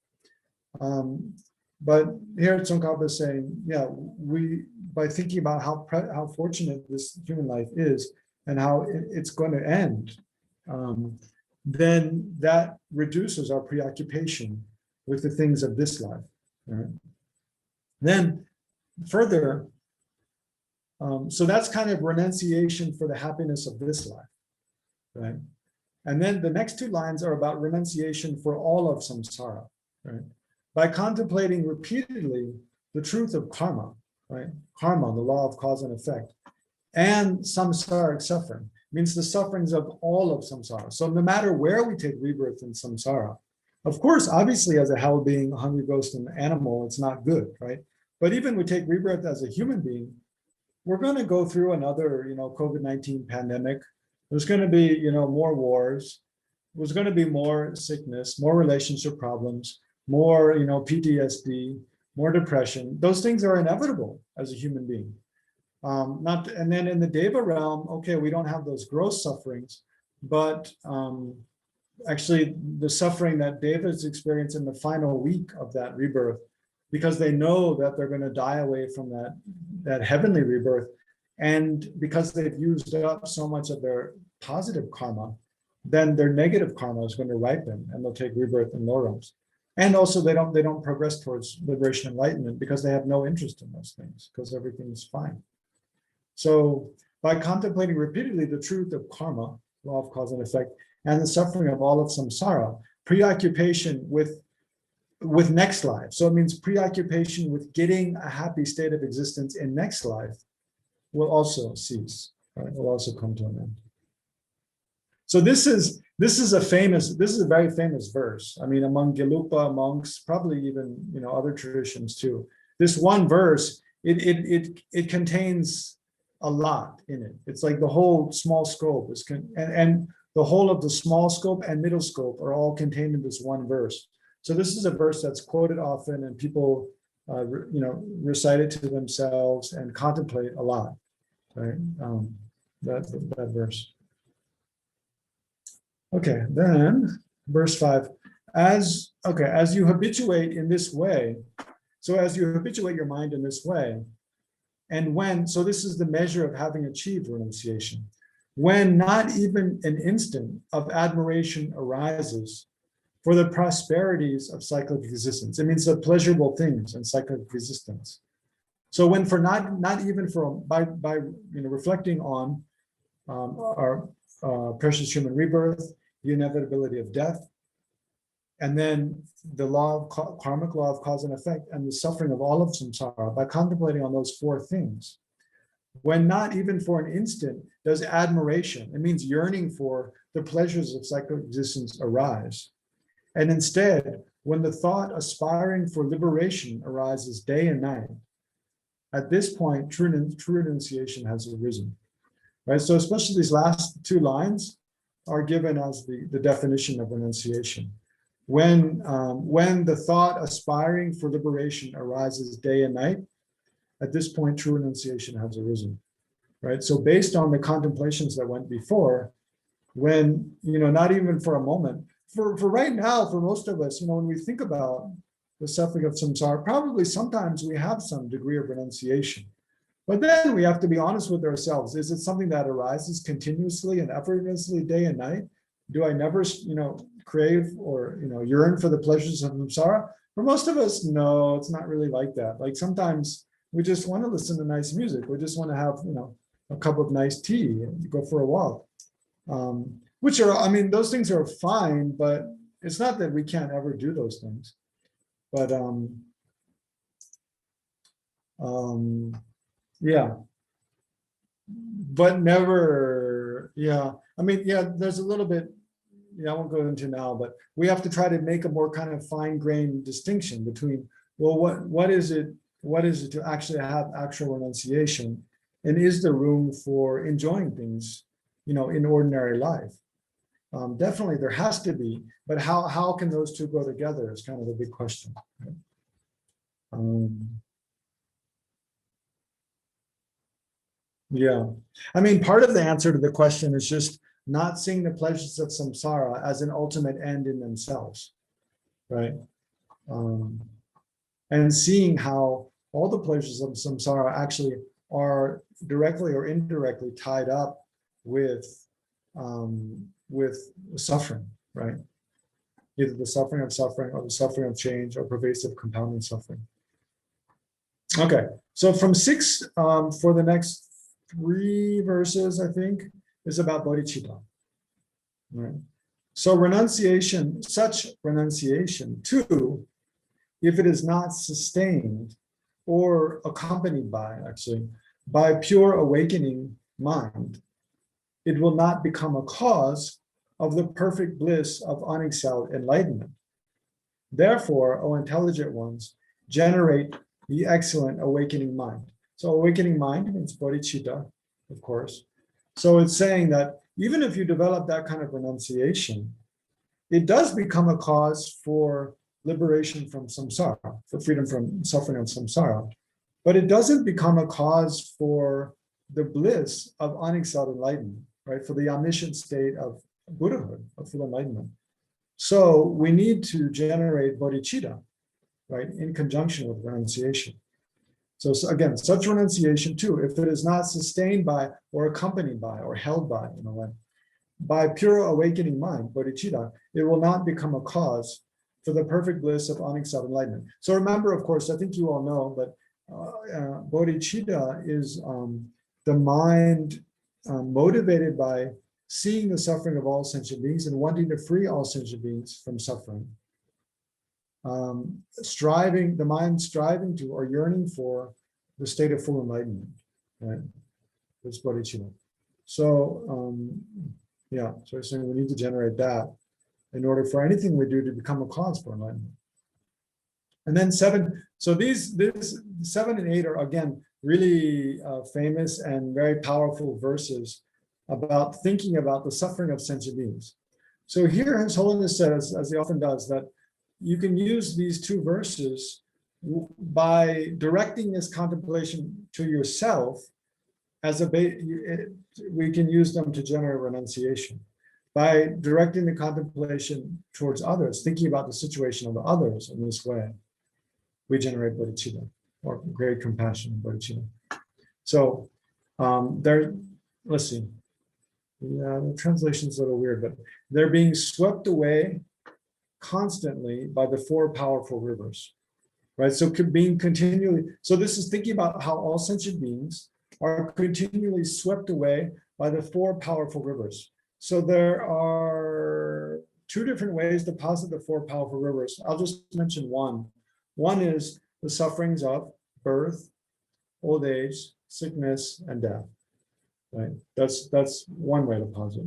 But here Tsongkhapa is saying, yeah, by thinking about how fortunate this human life is and how it's going to end, then that reduces our preoccupation with the things of this life. Right? Then further, so that's kind of renunciation for the happiness of this life, right? And then the next two lines are about renunciation for all of samsara, right? By contemplating repeatedly the truth of karma, right? Karma, the law of cause and effect, and samsaric suffering, means the sufferings of all of samsara. So no matter where we take rebirth in samsara, of course, obviously as a hell being, a hungry ghost, and animal, it's not good, right? But even we take rebirth as a human being, we're going to go through another, COVID-19 pandemic. There's going to be, more wars. There's going to be more sickness, more relationship problems, more, PTSD, more depression. Those things are inevitable as a human being. And then in the Deva realm, okay, we don't have those gross sufferings, but actually the suffering that Devas experience in the final week of that rebirth, because they know that they're going to die away from that heavenly rebirth, and because they've used up so much of their positive karma, then their negative karma is going to ripen, and they'll take rebirth in lower realms. And also they don't progress towards liberation and enlightenment because they have no interest in those things, because everything's fine. So by contemplating repeatedly the truth of karma, law of cause and effect, and the suffering of all of samsara, preoccupation with next life. So it means preoccupation with getting a happy state of existence in next life will also cease, right? Will also come to an end. So this is a very famous verse. I mean, among Gelugpa monks, probably even other traditions too. This one verse, it contains a lot in it. It's like the whole small scope and the whole of the small scope and middle scope are all contained in this one verse. So this is a verse that's quoted often, and people, recite it to themselves and contemplate a lot, right? That verse. Okay, then verse 5. As you habituate in this way, so as you habituate your mind in this way, and so this is the measure of having achieved renunciation, when not even an instant of admiration arises for the prosperities of cyclic existence. It means the pleasurable things in cyclic existence. So when for not even for by reflecting on our precious human rebirth, the inevitability of death, and then the karmic law of cause and effect, and the suffering of all of samsara, by contemplating on those four things, when not even for an instant does admiration, it means yearning for the pleasures of cyclic existence, arise. And instead, when the thought aspiring for liberation arises day and night, at this point, true renunciation has arisen. Right? So especially these last two lines are given as the definition of renunciation. When the thought aspiring for liberation arises day and night, at this point, true renunciation has arisen. Right? So based on the contemplations that went before, when, not even for a moment, for right now, for most of us, when we think about the suffering of samsara, probably sometimes we have some degree of renunciation. But then we have to be honest with ourselves. Is it something that arises continuously and effortlessly day and night? Do I never, crave or, yearn for the pleasures of samsara? For most of us, no, it's not really like that. Like sometimes we just want to listen to nice music. We just want to have, a cup of nice tea and go for a walk. Which are, those things are fine, but it's not that we can't ever do those things. But yeah, but never, Yeah, I mean, yeah, there's a little bit, I won't go into now, but we have to try to make a more kind of fine-grained distinction between, well, what is it to actually have actual renunciation, and is there room for enjoying things, in ordinary life? Definitely there has to be, but how can those two go together is kind of a big question. Right? Yeah, I mean, part of the answer to the question is just not seeing the pleasures of samsara as an ultimate end in themselves, right? And seeing how all the pleasures of samsara actually are directly or indirectly tied up with suffering, right? Either the suffering or the suffering of change or pervasive compounding suffering. Okay, so from 6 for the next 3 verses, I think, is about bodhicitta. Right? So renunciation, such renunciation too, if it is not sustained or accompanied by pure awakening mind, it will not become a cause of the perfect bliss of unexcelled enlightenment. Therefore, O intelligent ones, generate the excellent awakening mind. So awakening mind means bodhicitta, of course. So it's saying that even if you develop that kind of renunciation, it does become a cause for liberation from samsara, for freedom from suffering of samsara, but it doesn't become a cause for the bliss of unexcelled enlightenment, right? For the omniscient state of Buddhahood, of full enlightenment. So we need to generate bodhicitta, right, in conjunction with renunciation. So again, such renunciation too, if it is not sustained by or accompanied by or held by, in a way, by pure awakening mind, bodhicitta, it will not become a cause for the perfect bliss of unexcelled enlightenment. So remember, of course, I think you all know, but bodhicitta is the mind motivated by seeing the suffering of all sentient beings and wanting to free all sentient beings from suffering. The mind striving to or yearning for the state of full enlightenment, right? That's bodhicitta. So, yeah, so I'm saying we need to generate that in order for anything we do to become a cause for enlightenment. And then 7, so these 7 and 8 are again really famous and very powerful verses about thinking about the suffering of sentient beings. So here His Holiness says, as he often does, that you can use these 2 verses by directing this contemplation to yourself as we can use them to generate renunciation. By directing the contemplation towards others, thinking about the situation of the others in this way, we generate bodhicitta, or great compassion, bodhicitta. So let's see. Yeah, the translation's a little weird, but they're being swept away constantly by the 4 powerful rivers, right? So being continually, so this is thinking about how all sentient beings are continually swept away by the 4 powerful rivers. So there are 2 different ways to posit the 4 powerful rivers. I'll just mention one. One is the sufferings of birth, old age, sickness, and death. Right? That's one way to posit.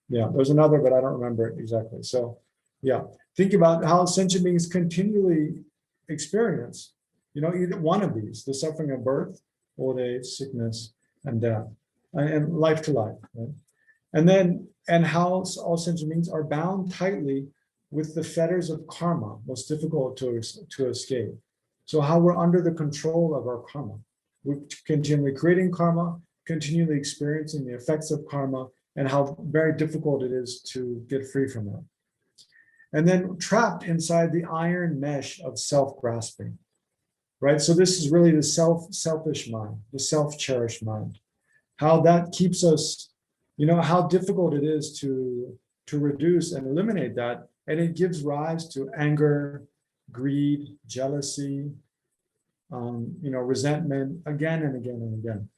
Yeah, there's another, but I don't remember it exactly. So, yeah, think about how sentient beings continually experience, either one of these: the suffering of birth, old age, sickness, and death, and life to life. Right? And how all sentient beings are bound tightly with the fetters of karma, most difficult to escape. So how we're under the control of our karma. We're continually creating karma, continually experiencing the effects of karma, and how very difficult it is to get free from that. And then trapped inside the iron mesh of self-grasping, right? So this is really the selfish mind, the self-cherished mind. How that keeps us, how difficult it is to reduce and eliminate that. And it gives rise to anger, greed, jealousy, resentment again and again and again.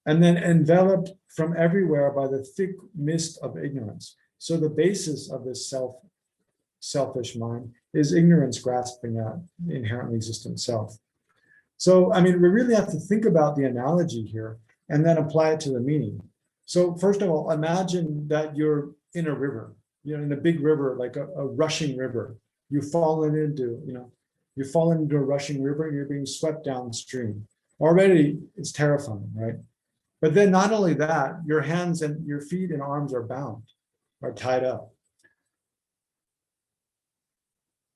And then enveloped from everywhere by the thick mist of ignorance. So the basis of this selfish mind is ignorance grasping at the inherently existent self. So, I mean, we really have to think about the analogy here and then apply it to the meaning. So first of all, imagine that you're in a river, in a big river, like a rushing river. You've fallen into, you've fallen into a rushing river and you're being swept downstream. Already it's terrifying, right? But then not only that, your hands and your feet and arms are bound, are tied up.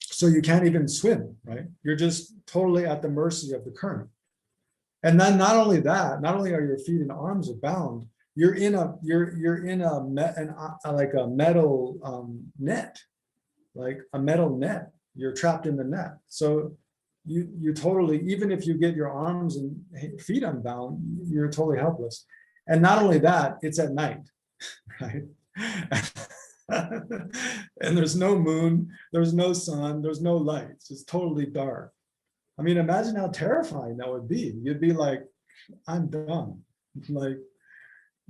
So you can't even swim, right? You're just totally at the mercy of the current. And then not only that, not only are your feet and arms are bound, you're in a like a metal net, like a metal net. You're trapped in the net. So you totally, even if you get your arms and feet unbound, you're totally helpless. And not only that, it's at night, right? And there's no moon, there's no sun, there's no lights. It's totally dark. I mean, imagine how terrifying that would be. You'd be like, I'm done. Like,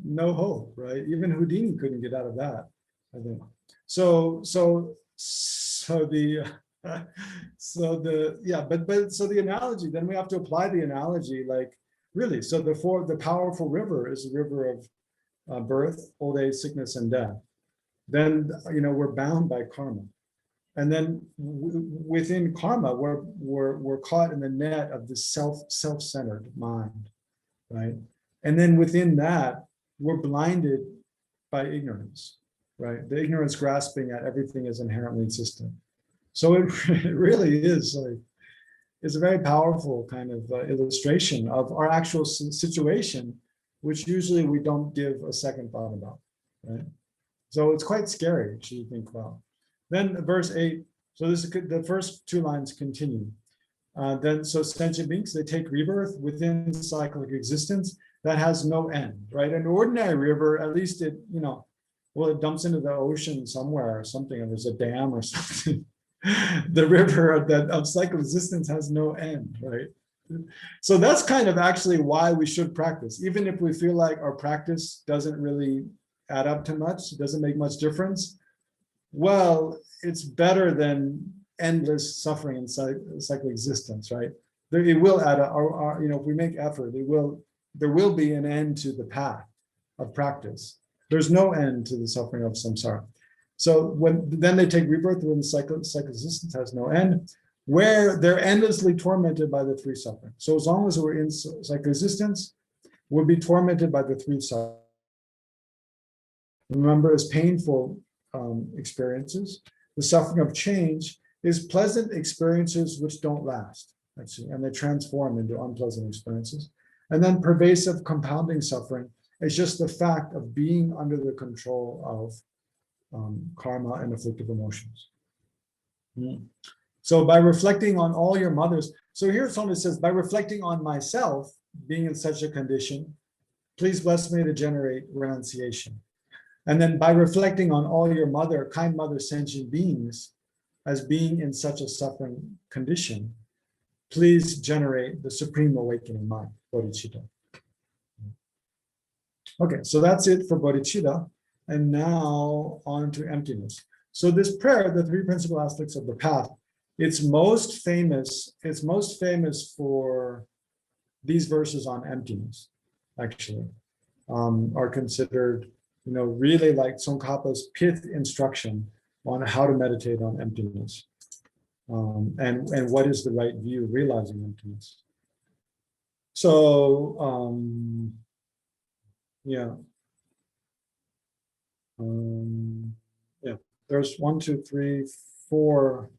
no hope, right? Even Houdini couldn't get out of that, I think. So the analogy, then we have to apply the analogy, like, really, so the powerful river is a river of birth, old age, sickness, and death. Then, we're bound by karma. And then within karma, we're caught in the net of the self-centered mind, right? And then within that, we're blinded by ignorance, right? The ignorance grasping at everything is inherently existent. So it really is like, it's a very powerful kind of illustration of our actual situation, which usually we don't give a second thought about, right? So it's quite scary to think about. Then verse 8, so this is the first two lines continue. So sentient beings, they take rebirth within cyclic existence that has no end, right? An ordinary river, at least it, it dumps into the ocean somewhere or something, and there's a dam or something. The river of cyclic existence has no end, right? So that's kind of actually why we should practice, even if we feel like our practice doesn't really add up to much, it doesn't make much difference. Well, it's better than endless suffering in cyclic existence, right? It will add up, if we make effort, there will be an end to the path of practice. There's no end to the suffering of samsara. So then they take rebirth when cyclic existence has no end, where they're endlessly tormented by the three sufferings. So as long as we're in cyclic existence, we'll be tormented by the three sufferings. Remember, as painful experiences, the suffering of change is pleasant experiences which don't last, actually, and they transform into unpleasant experiences. And then pervasive compounding suffering is just the fact of being under the control of karma and afflictive emotions. So by reflecting on all your mothers, so here someone says, by reflecting on myself being in such a condition, please bless me to generate renunciation. And then by reflecting on all your kind mother sentient beings as being in such a suffering condition, please generate the supreme awakening mind, bodhicitta. Okay, so that's it for bodhicitta. And now on to emptiness. So this prayer, the three principal aspects of the path, it's most famous for these verses on emptiness, actually, are considered, really like Tsongkhapa's pith instruction on how to meditate on emptiness, and what is the right view of realizing emptiness. So, there's 1, 2, 3, 4,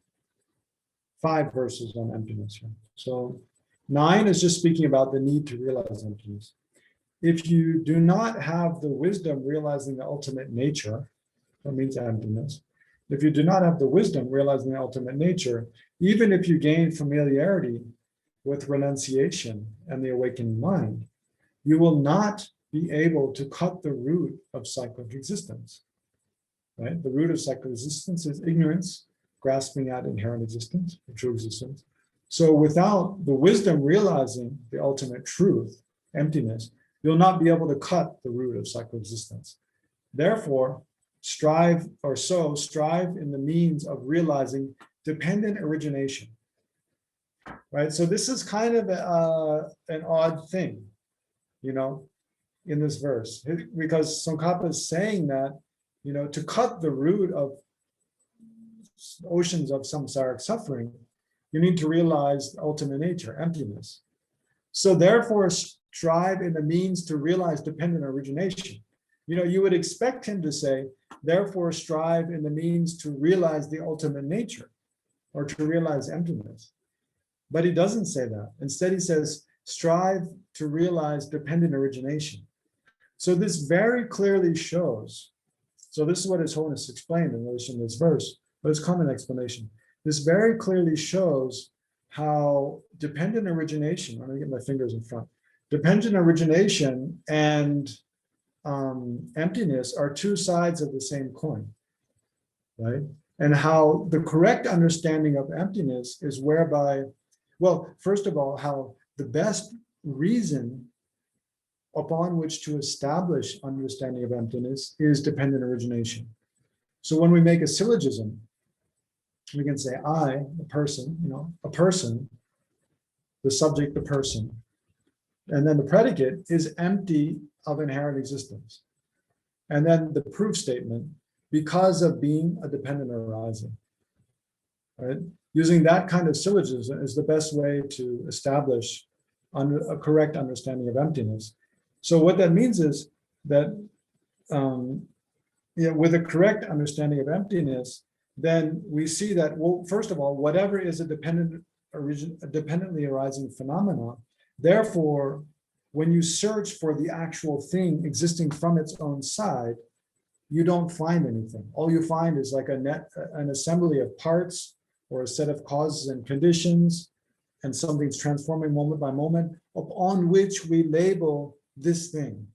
5 verses on emptiness here. So 9 is just speaking about the need to realize emptiness. If you do not have the wisdom realizing the ultimate nature, that means emptiness. If you do not have the wisdom realizing the ultimate nature, even if you gain familiarity with renunciation and the awakening mind, you will not be able to cut the root of cyclic existence, right? The root of cyclic existence is ignorance, grasping at inherent existence, true existence. So without the wisdom realizing the ultimate truth, emptiness, you'll not be able to cut the root of cyclic existence. Therefore, strive in the means of realizing dependent origination, right? So this is kind of an odd thing, in this verse, because Tsongkhapa is saying that, to cut the root of oceans of samsaric suffering, you need to realize the ultimate nature, emptiness. So therefore, strive in the means to realize dependent origination. You would expect him to say, therefore, strive in the means to realize the ultimate nature, or to realize emptiness. But he doesn't say that. Instead, he says, strive to realize dependent origination. So this very clearly shows, so this is what His Holiness explained in relation to this verse, but it's common explanation. This very clearly shows how dependent origination, let me get my fingers in front, dependent origination and emptiness are two sides of the same coin, right? And how the correct understanding of emptiness is whereby, well, first of all, how the best reason upon which to establish understanding of emptiness is dependent origination. So when we make a syllogism, we can say I, the person, a person, the subject, the person, and then the predicate is empty of inherent existence. And then the proof statement, because of being a dependent arising, right? Using that kind of syllogism is the best way to establish a correct understanding of emptiness. So what that means is that with a correct understanding of emptiness, then we see that, well, first of all, whatever is a dependently arising phenomena, therefore, when you search for the actual thing existing from its own side, you don't find anything. All you find is like an assembly of parts or a set of causes and conditions, and something's transforming moment by moment, upon which we label this thing,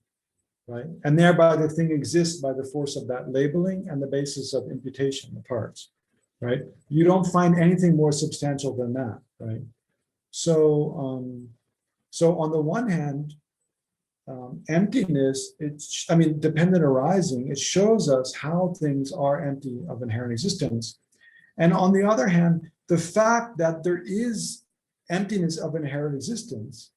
right? And thereby the thing exists by the force of that labeling and the basis of imputation, the parts, right? You don't find anything more substantial than that, right? So on the one hand, emptiness, dependent arising, it shows us how things are empty of inherent existence. And on the other hand, the fact that there is emptiness of inherent existence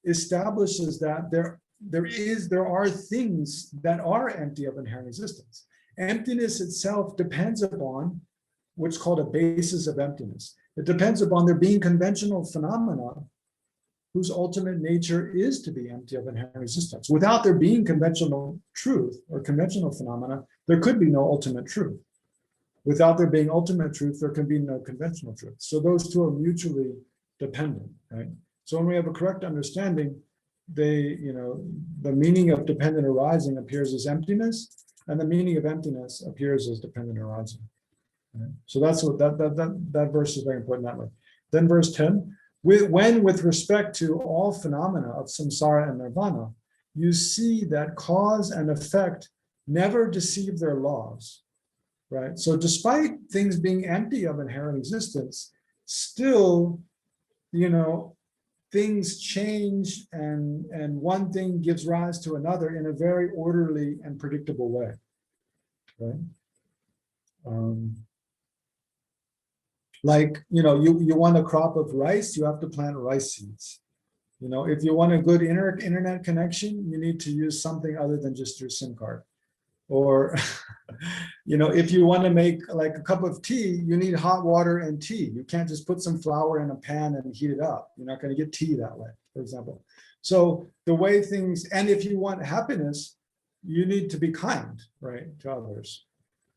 establishes that there are things that are empty of inherent existence. Emptiness itself depends upon what's called a basis of emptiness. It depends upon there being conventional phenomena whose ultimate nature is to be empty of inherent existence. Without there being conventional truth or conventional phenomena, there could be no ultimate truth. Without there being ultimate truth, there can be no conventional truth. So those two are mutually dependent, right? So when we have a correct understanding, the meaning of dependent arising appears as emptiness, and the meaning of emptiness appears as dependent arising. Right? So that's what that verse is very important that way. Then verse 10, when with respect to all phenomena of samsara and nirvana, you see that cause and effect never deceive their laws, right? So despite things being empty of inherent existence, still, things change and one thing gives rise to another in a very orderly and predictable way, right? You want a crop of rice, you have to plant rice seeds. If you want a good internet connection, you need to use something other than just your SIM card. Or, if you want to make like a cup of tea, you need hot water and tea. You can't just put some flour in a pan and heat it up. You're not going to get tea that way, for example. So the way things, and if you want happiness, you need to be kind, right, to others.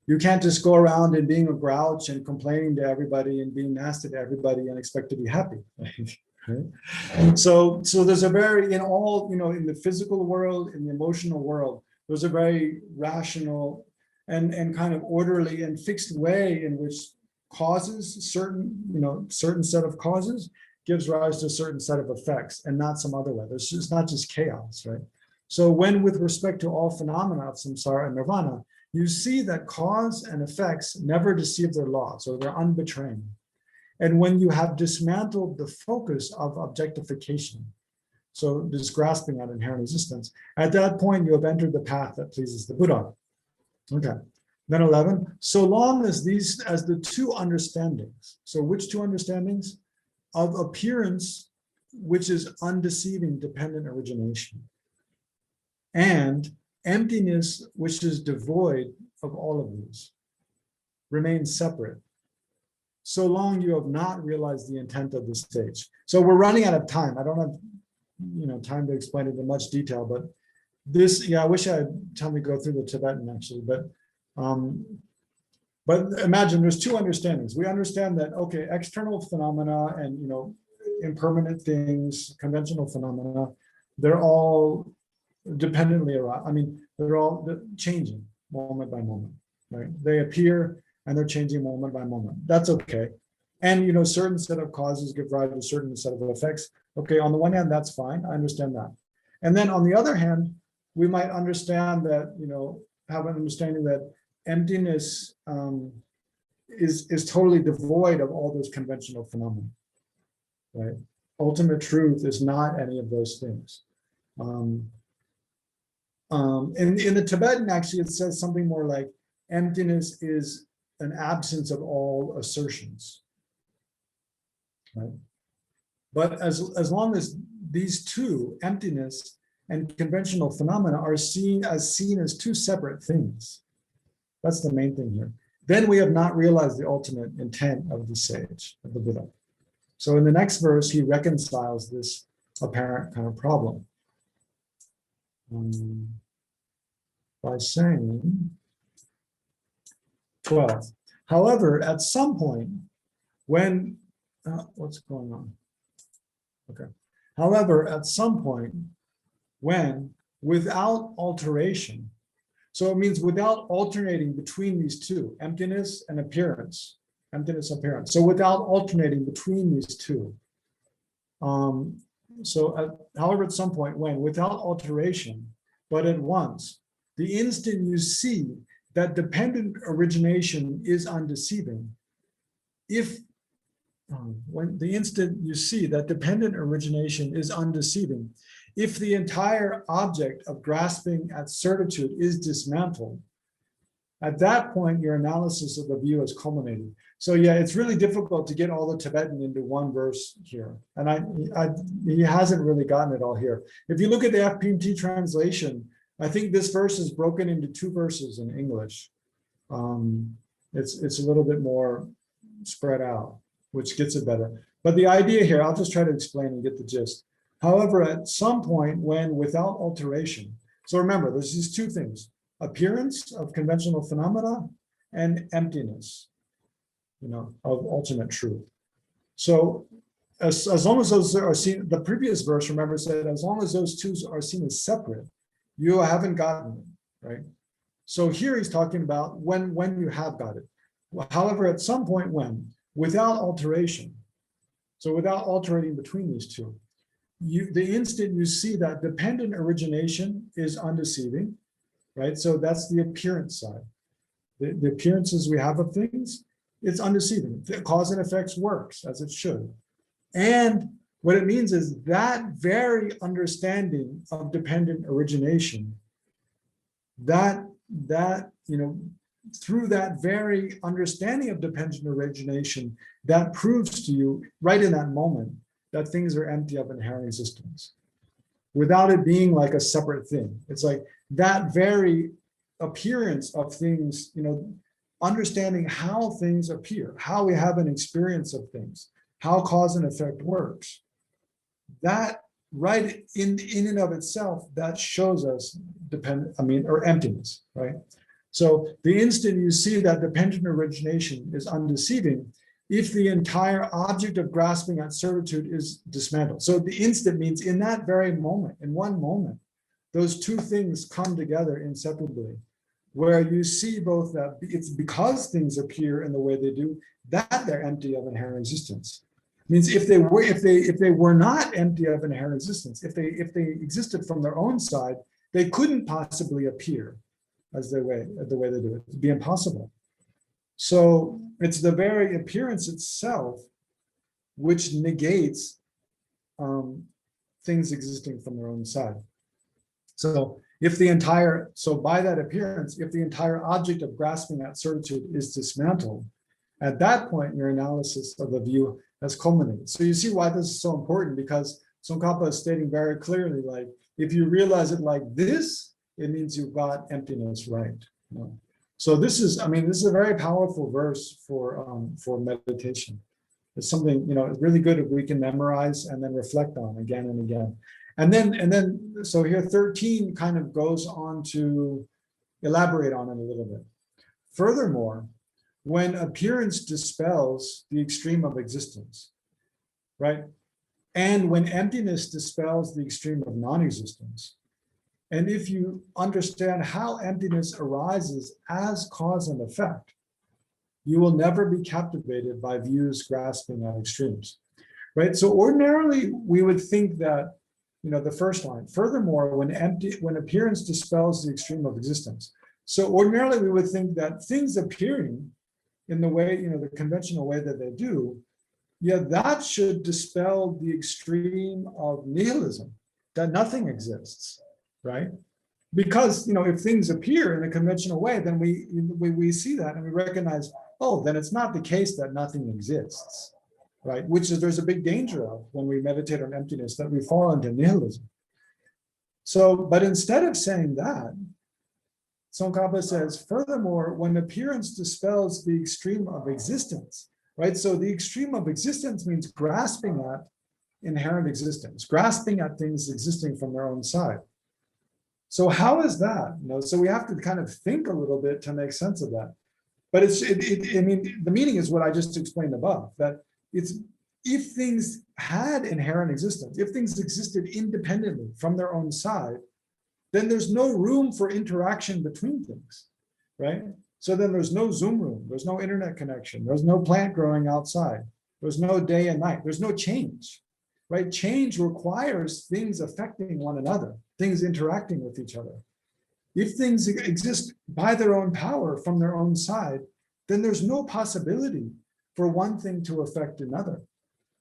You can't just go around and being a grouch and complaining to everybody and being nasty to everybody and expect to be happy. Right? So there's a very, in the physical world, in the emotional world, there's a very rational and kind of orderly and fixed way in which causes certain set of causes gives rise to a certain set of effects and not some other way. It's not just chaos, right? So when with respect to all phenomena of samsara and nirvana, you see that cause and effects never deceive their laws, or they're unbetraying. And when you have dismantled the focus of objectification, so this grasping at inherent existence, at that point you have entered the path that pleases the Buddha. Okay. Then 11, so long as the two understandings, so which two understandings? Of appearance, which is undeceiving dependent origination, and emptiness, which is devoid of all of these, remains separate, so long you have not realized the intent of the stage. So we're running out of time. I don't have time to explain it in much detail, but this, I wish I had time to go through the Tibetan actually, but imagine there's two understandings. We understand that, okay, external phenomena and, impermanent things, conventional phenomena, they're all dependently around. I mean, they're all changing moment by moment, right? They appear and they're changing moment by moment. That's okay. And, certain set of causes give rise to a certain set of effects. Okay, on the one hand, that's fine. I understand that. And then on the other hand, we might understand that, have an understanding that emptiness is totally devoid of all those conventional phenomena, right? Ultimate truth is not any of those things. In the Tibetan, actually, it says something more like emptiness is an absence of all assertions, right? But as long as these two, emptiness and conventional phenomena, are seen as two separate things, that's the main thing here, then we have not realized the ultimate intent of the sage, of the Buddha. So in the next verse, he reconciles this apparent kind of problem by saying, 12, however, at some point when, what's going on? Okay. However, at some point when, without alteration, so it means without alternating between these two, emptiness and appearance, emptiness, appearance. So without alternating between these two. However, at some point when, without alteration, but at once, the instant you see that dependent origination is undeceiving, when the instant you see that dependent origination is undeceiving, if the entire object of grasping at certitude is dismantled, at that point, your analysis of the view is culminated. So yeah, it's really difficult to get all the Tibetan into one verse here. And he hasn't really gotten it all here. If you look at the FPMT translation, I think this verse is broken into two verses in English. It's a little bit more spread out, which gets it better. But the idea here, I'll just try to explain and get the gist. However, at some point when without alteration, so remember, there's these two things, appearance of conventional phenomena and emptiness, of ultimate truth. So as long as those are seen, the previous verse, remember, said, as long as those two are seen as separate, you haven't gotten it, right? So here he's talking about when you have got it. However, at some point when, without alteration, so without altering between these two, the instant you see that dependent origination is undeceiving, right? So that's the appearance side. The appearances we have of things, it's undeceiving. The cause and effects works as it should. And what it means is that very understanding of dependent origination, through that very understanding of dependent origination, that proves to you right in that moment that things are empty of inherent existence, without it being like a separate thing. It's like that very appearance of things, understanding how things appear, how we have an experience of things, how cause and effect works. That right in and of itself, that shows us emptiness, right? So the instant you see that dependent origination is undeceiving, if the entire object of grasping at certitude is dismantled. So the instant means in that very moment, in one moment, those two things come together inseparably, where you see both that it's because things appear in the way they do, that they're empty of inherent existence. It means if they were not empty of inherent existence, if they existed from their own side, they couldn't possibly appear as the way they do it. It'd be impossible. So it's the very appearance itself which negates things existing from their own side. So by that appearance, if the entire object of grasping at certitude is dismantled, at that point your analysis of the view has culminated. So you see why this is so important, because Tsongkhapa is stating very clearly, like, If you realize it like this, it means you've got emptiness right. You know? So this is, I mean, this is a very powerful verse for meditation. It's something, you know, it's really good if we can memorize and then reflect on again and again. And then, so here 13 kind of goes on to elaborate on it a little bit. Furthermore, when appearance dispels the extreme of existence, right? And when emptiness dispels the extreme of non-existence, and if you understand how emptiness arises as cause and effect, you will never be captivated by views grasping at extremes, right? So ordinarily, we would think that, you know, the first line, furthermore, when appearance dispels the extreme of existence. So ordinarily, we would think that things appearing in the way, you know, the conventional way that they do, yeah, that should dispel the extreme of nihilism, that nothing exists, right? Because, you know, if things appear in a conventional way, then we see that and we recognize, oh, then it's not the case that nothing exists, right? Which is, there's a big danger of when we meditate on emptiness, that we fall into nihilism. So, but instead of saying that, Tsongkhapa says, furthermore, when appearance dispels the extreme of existence, right? So the extreme of existence means grasping at inherent existence, grasping at things existing from their own side. So how is that? You know, so we have to kind of think a little bit to make sense of that. But I mean, the meaning is what I just explained above, that it's, if things had inherent existence, if things existed independently from their own side, then there's no room for interaction between things, right? So then there's no Zoom room, there's no internet connection, there's no plant growing outside, there's no day and night, there's no change, right? Change requires things affecting one another, things interacting with each other. If things exist by their own power from their own side, then there's no possibility for one thing to affect another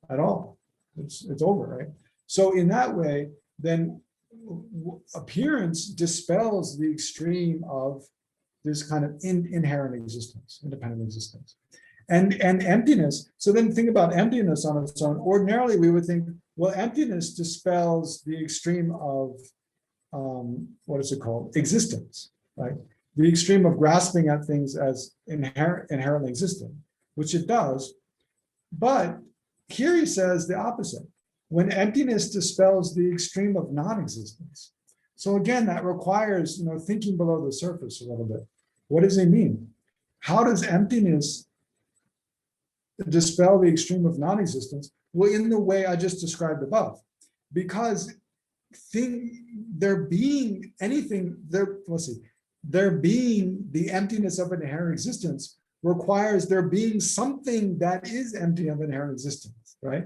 at all. It's over, right? So in that way, then appearance dispels the extreme of this kind of inherent existence, independent existence, and emptiness. So then think about emptiness on its own. Ordinarily, we would think, well, emptiness dispels the extreme of what is it called? Existence, right? The extreme of grasping at things as inherently existent, which it does. But here he says the opposite. When emptiness dispels the extreme of non-existence. So again, that requires, you know, thinking below the surface a little bit. What does he mean? How does emptiness dispel the extreme of non-existence? Well, in the way I just described above, because there being the emptiness of an inherent existence requires there being something that is empty of inherent existence, right?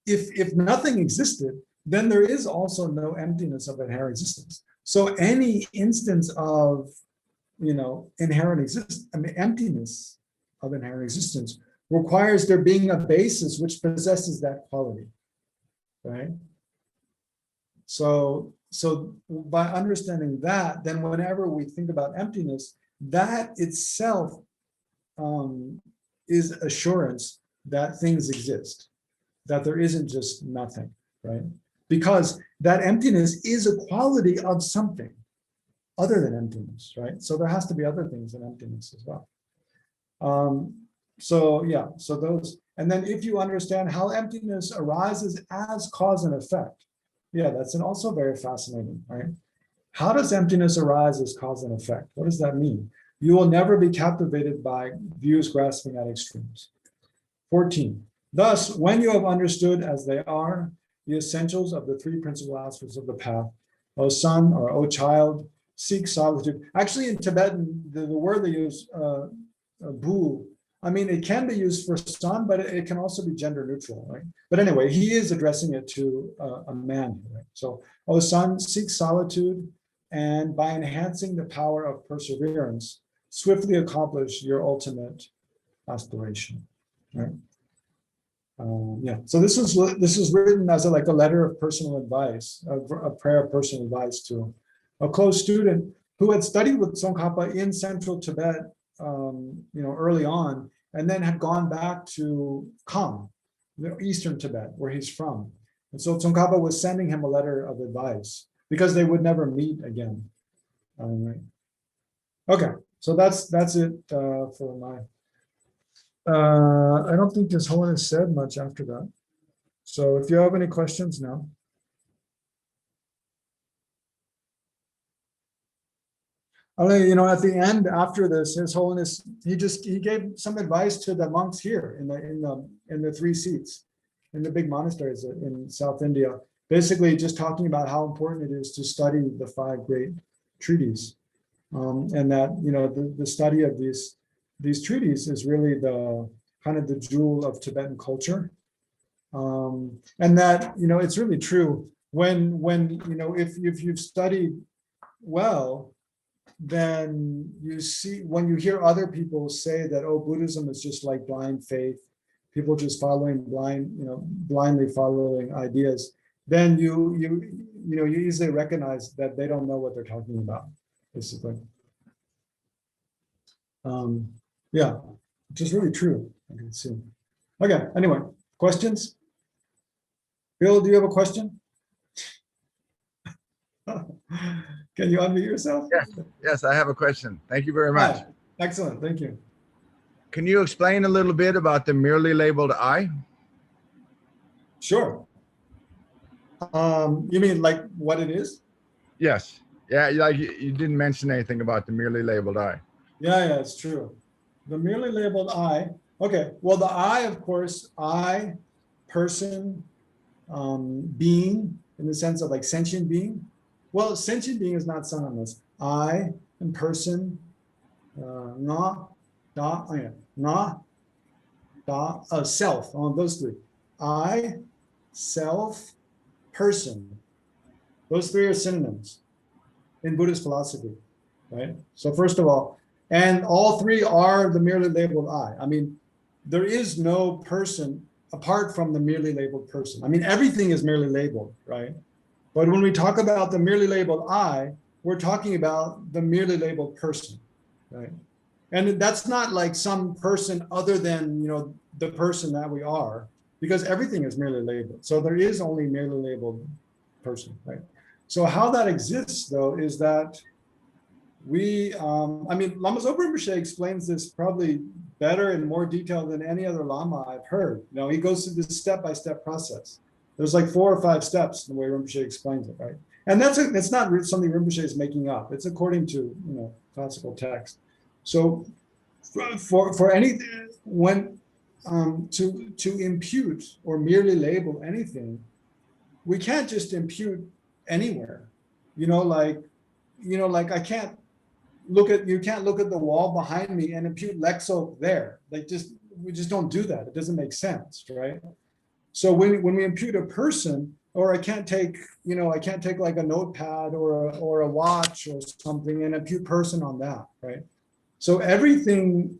If nothing existed, then there is also no emptiness of inherent existence. So any instance of, you know, emptiness of inherent existence requires there being a basis which possesses that quality, right? So by understanding that, then whenever we think about emptiness, that itself is assurance that things exist, that there isn't just nothing, right? Because that emptiness is a quality of something other than emptiness, right? So there has to be other things than emptiness as well. So yeah, so those, and then if you understand how emptiness arises as cause and effect, yeah, that's also very fascinating, right? How does emptiness arise as cause and effect? What does that mean? You will never be captivated by views grasping at extremes. 14. Thus, when you have understood as they are the essentials of the three principal aspects of the path, O son or O child, seek solitude. Actually, in Tibetan, the word they use, bu, I mean, it can be used for son, but it can also be gender neutral, right? But anyway, he is addressing it to a man, right? So, O son, seek solitude, and by enhancing the power of perseverance, swiftly accomplish your ultimate aspiration, right? Yeah, so this is written as a letter of personal advice, a prayer of personal advice to a close student who had studied with Tsongkhapa in central Tibet, early on, and then had gone back to Kham, eastern Tibet, where he's from, And so Tsongkhapa was sending him a letter of advice because they would never meet again. Right. Okay, so that's it for my. I don't think His Holiness said much after that. So if you have any questions now. You know, at the end, after this, His Holiness, he gave some advice to the monks here in the 3 seats, in the big monasteries in South India, basically just talking about how important it is to study the 5 great treaties, and that, you know, the study of these treaties is really the kind of the jewel of Tibetan culture, and that, you know, it's really true when you know, if you've studied well, then you see, when you hear other people say that, oh, Buddhism is just like blind faith, people just blindly following ideas, then you easily recognize that they don't know what they're talking about, basically. Yeah, which is really true. I can see. Okay, anyway, questions? Bill, do you have a question? Can you unmute yourself? Yes, I have a question. Thank you very much. Hi. Excellent, thank you. Can you explain a little bit about the merely labeled I? Sure. You mean like what it is? Yes. Yeah, like you didn't mention anything about the merely labeled I. Yeah, it's true. The merely labeled I. Okay, well, the I, of course, I, person, being, in the sense of like sentient being. Well, sentient being is not synonymous. I and person, self, on those 3. I, self, person. Those 3 are synonyms in Buddhist philosophy, right? So first of all, and all 3 are the merely labeled I. I mean, there is no person apart from the merely labeled person. I mean, everything is merely labeled, right? But when we talk about the merely labeled I, we're talking about the merely labeled person, right? And that's not like some person other than, you know, the person that we are, because everything is merely labeled. So there is only merely labeled person, right? So how that exists, though, is that we, I mean, Lama Zopa Rinpoche explains this probably better and more detail than any other Lama I've heard. You know, he goes through this step-by-step process. There's like 4 or 5 steps in the way Rinpoche explains it, right? And it's not something Rinpoche is making up. It's according to, you know, classical text. So for anything, when to impute or merely label anything, we can't just impute anywhere. You know, like I can't you can't look at the wall behind me and impute Legtsok there. Like we just don't do that. It doesn't make sense, right? So when we impute a person, or I can't take like a notepad or a watch or something and impute person on that, right? So everything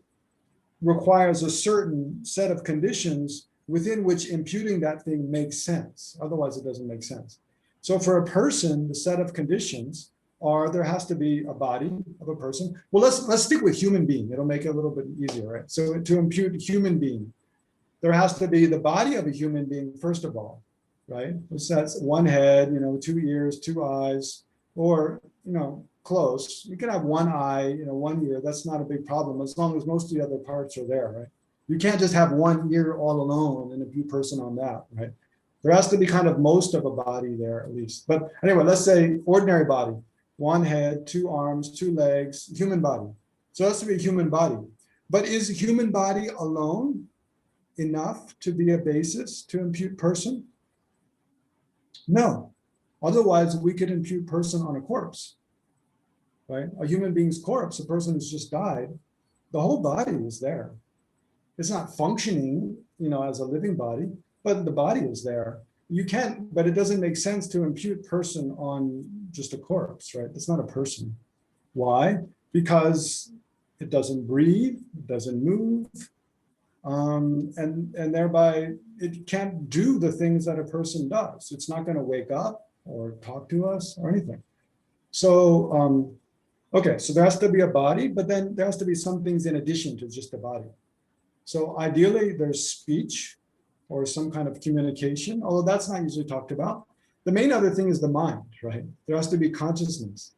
requires a certain set of conditions within which imputing that thing makes sense. Otherwise, it doesn't make sense. So for a person, the set of conditions are there has to be a body of a person. Well, let's stick with human being. It'll make it a little bit easier, right? So to impute human being, there has to be the body of a human being, first of all, right? So that's 1 head, you know, 2 ears, 2 eyes, or, you know, close. You can have 1 eye, you know, 1 ear. That's not a big problem as long as most of the other parts are there, right? You can't just have 1 ear all alone and impute person on that, right? There has to be kind of most of a body there at least. But anyway, let's say ordinary body, 1 head, 2 arms, 2 legs, human body. So it has to be a human body. But is a human body alone enough to be a basis to impute person? No. Otherwise, we could impute person on a corpse, right? A human being's corpse, a person who's just died, the whole body is there. It's not functioning, you know, as a living body, but the body is there. You can't, but it doesn't make sense to impute person on just a corpse, right? It's not a person. Why? Because it doesn't breathe, it doesn't move, and thereby it can't do the things that a person does. It's not going to wake up or talk to us or anything. So, okay, so there has to be a body, but then there has to be some things in addition to just the body. So ideally there's speech, or some kind of communication, although that's not usually talked about. The main other thing is the mind, right? There has to be consciousness.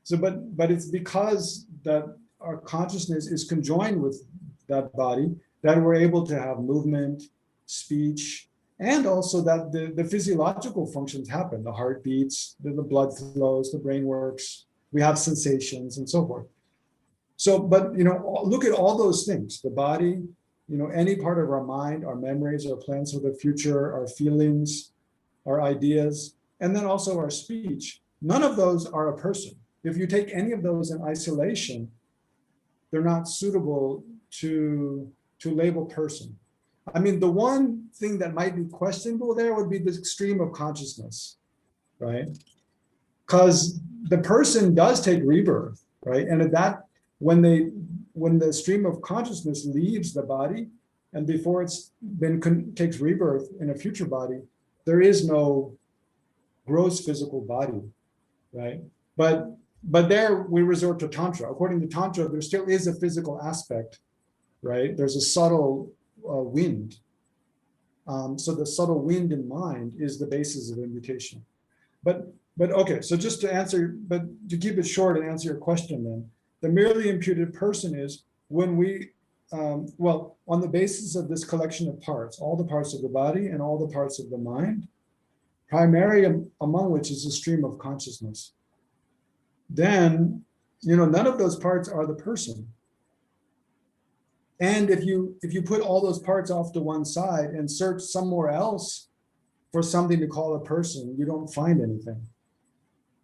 So, but it's because that our consciousness is conjoined with that body that we're able to have movement, speech, and also that the physiological functions happen. The heart beats, the blood flows, the brain works, we have sensations and so forth. So, but, look at all those things, the body, any part of our mind, our memories, our plans for the future, our feelings, our ideas, and then also our speech. None of those are a person. If you take any of those in isolation, they're not suitable to label person. I mean, the one thing that might be questionable there would be the stream of consciousness, right? Because the person does take rebirth, right? And at that, when the stream of consciousness leaves the body, and before it's takes rebirth in a future body, there is no gross physical body, right? But there we resort to Tantra. According to Tantra, there still is a physical aspect, right? There's a subtle wind. So the subtle wind in mind is the basis of immutation. But okay, so just to answer, but to keep it short and answer your question then, the merely imputed person is when we, on the basis of this collection of parts, all the parts of the body and all the parts of the mind, primary among which is a stream of consciousness, then, none of those parts are the person. And if you put all those parts off to one side and search somewhere else for something to call a person, you don't find anything.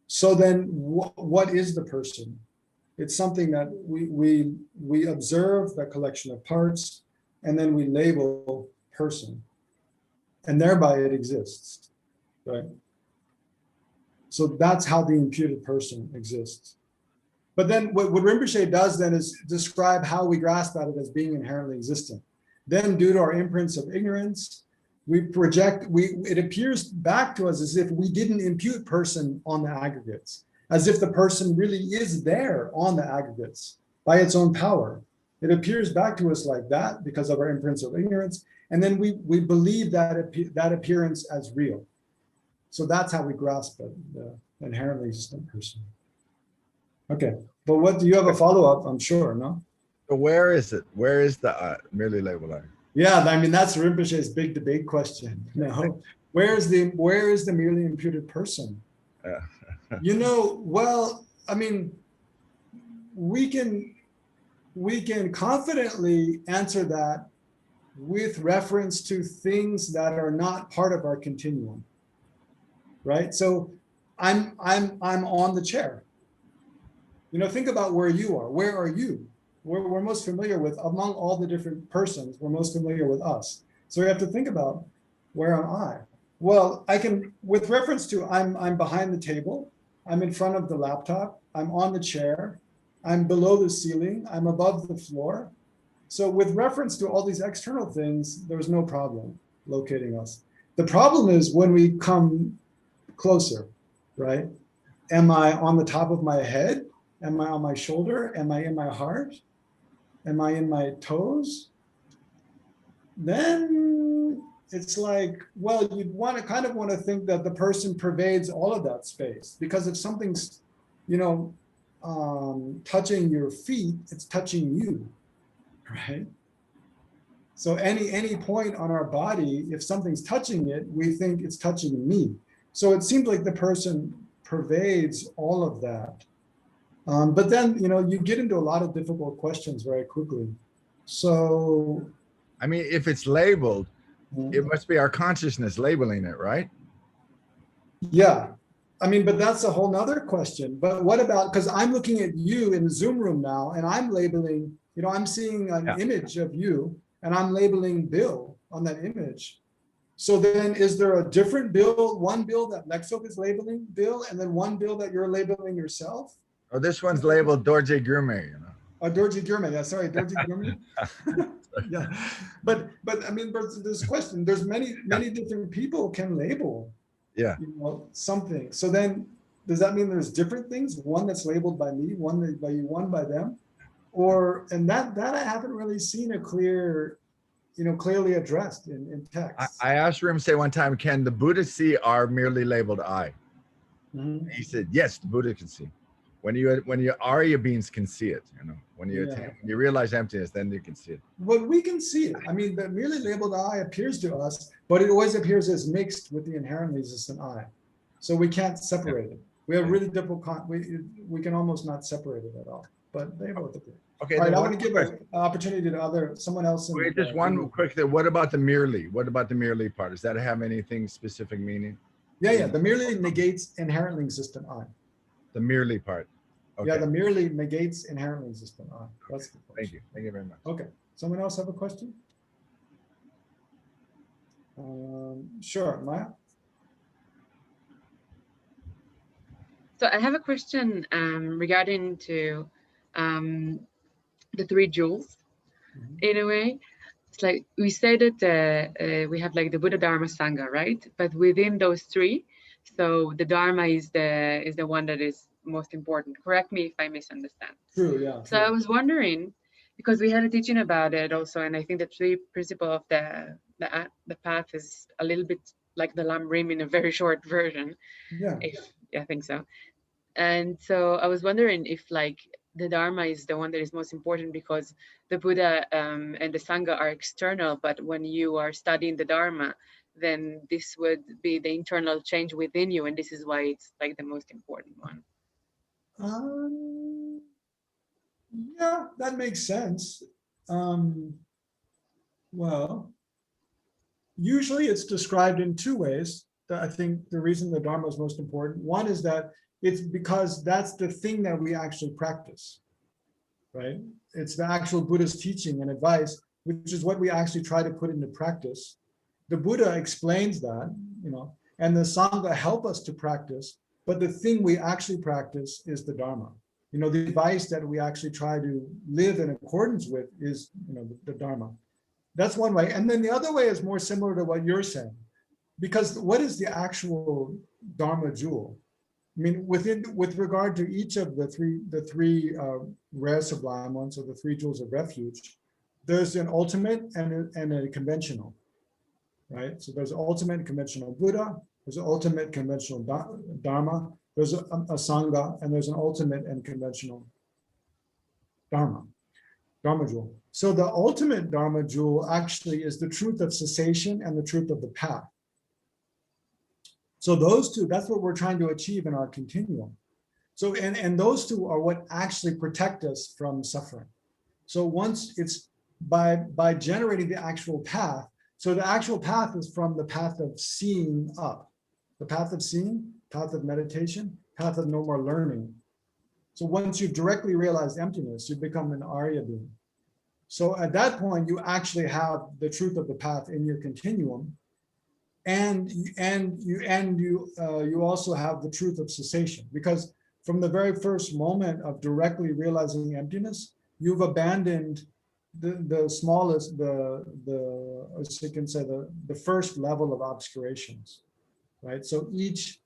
So then what is the person? It's something that we observe the collection of parts, and then we label person, and thereby it exists, right? So that's how the imputed person exists. But then what Rinpoche does then is describe how we grasp at it as being inherently existent. Then due to our imprints of ignorance, it appears back to us as if we didn't impute person on the aggregates, as if the person really is there on the aggregates by its own power. It appears back to us like that because of our imprints of ignorance. And then we believe that appearance as real. So that's how we grasp it, the inherently existent person. Okay, but what do you have a follow-up? I'm sure, no? So where is it? Where is the merely labeled I? Yeah, I mean, that's Rinpoche's big debate question. Where is the merely imputed person? Well, I mean, we can confidently answer that with reference to things that are not part of our continuum, right? So I'm on the chair. Think about where you are. Where are you? We're most familiar with, among all the different persons, we're most familiar with us. So we have to think about, where am I? Well, I can, with reference to I'm behind the table, I'm in front of the laptop, I'm on the chair, I'm below the ceiling, I'm above the floor. So with reference to all these external things, there's no problem locating us. The problem is when we come closer, right? Am I on the top of my head? Am I on my shoulder? Am I in my heart? Am I in my toes? Then it's like, well, you'd kind of want to think that the person pervades all of that space, because if something's, touching your feet, it's touching you, right? So any point on our body, if something's touching it, we think it's touching me. So it seems like the person pervades all of that. But then, you get into a lot of difficult questions very quickly. So, I mean, if it's labeled, it must be our consciousness labeling it, right? Yeah. I mean, but that's a whole nother question. But what about, because I'm looking at you in the Zoom room now, and I'm labeling, I'm seeing an image of you, and I'm labeling Bill on that image. So then is there a different Bill, one Bill that Legtsok is labeling Bill, and then one Bill that you're labeling yourself? Oh, this one's labeled Dorje Gourmet, Oh, Dorje Gourmet. Yeah, sorry, Dorje Gourmet. Yeah, but I mean, there's this question. There's many different people can label. Yeah. Something. So then, does that mean there's different things? One that's labeled by me, one by you, one by them, and that I haven't really seen a clear clearly addressed in text. I asked Rimsay one time, can the Buddha see our merely labeled I? Mhm. He said, yes, the Buddha can see. When you Arya beings can see it, when you Yeah. when you realize emptiness, then you can see it. But we can see it. I mean, the merely labeled I appears to us, but it always appears as mixed with the inherently existent I. So we can't separate it. We have really difficult, we can almost not separate it at all, but they both appear. Okay, All right, then I one want to give question. an opportunity to someone else. Wait, just one quick thing. What about the merely? What about the merely part? Does that have anything specific meaning? Yeah, the merely negates inherently existent I. The merely part. Okay. Yeah, the merely negates inherently existent I. That's the Thank you. Thank you very much. Okay, someone else have a question? Sure, Maya. So I have a question regarding to the three jewels. In a way, it's like we say that we have like the Buddha, Dharma, Sangha, right? But within those three, so the Dharma is the one that is most important. Correct me if I misunderstand. True, yeah. So I was wondering, because we had a teaching about it also, and I think the three principle of the path is a little bit like the Lam Rim in a very short version. Yeah. I think so. And so I was wondering if like the Dharma is the one that is most important because the Buddha and the Sangha are external, but when you are studying the Dharma, then this would be the internal change within you, and this is why it's like the most important one. Yeah, that makes sense. Well, usually it's described in two ways. I think the reason the Dharma is most important. One is that it's because that's the thing that we actually practice, right? It's the actual Buddhist teaching and advice, which is what we actually try to put into practice. The Buddha explains that, and the Sangha help us to practice, but the thing we actually practice is the Dharma. The advice that we actually try to live in accordance with is, the Dharma. That's one way. And then the other way is more similar to what you're saying, because what is the actual Dharma jewel? I mean, with regard to each of the three rare sublime ones, or the three jewels of refuge, there's an ultimate and a conventional, right? So there's an ultimate and conventional Buddha, there's an ultimate conventional Dharma, there's a Sangha, and there's an ultimate and conventional Dharma jewel. So the ultimate Dharma jewel actually is the truth of cessation and the truth of the path. So those two, that's what we're trying to achieve in our continuum. So, and those two are what actually protect us from suffering. So once it's by generating the actual path, so the actual path is from the path of seeing up, the path of seeing, path of meditation, path of no more learning. So once you've directly realized emptiness, you become an Arya being. So at that point, you actually have the truth of the path in your continuum. And you also have the truth of cessation, because from the very first moment of directly realizing emptiness, you've abandoned the smallest, as you can say, the first level of obscurations, right? So each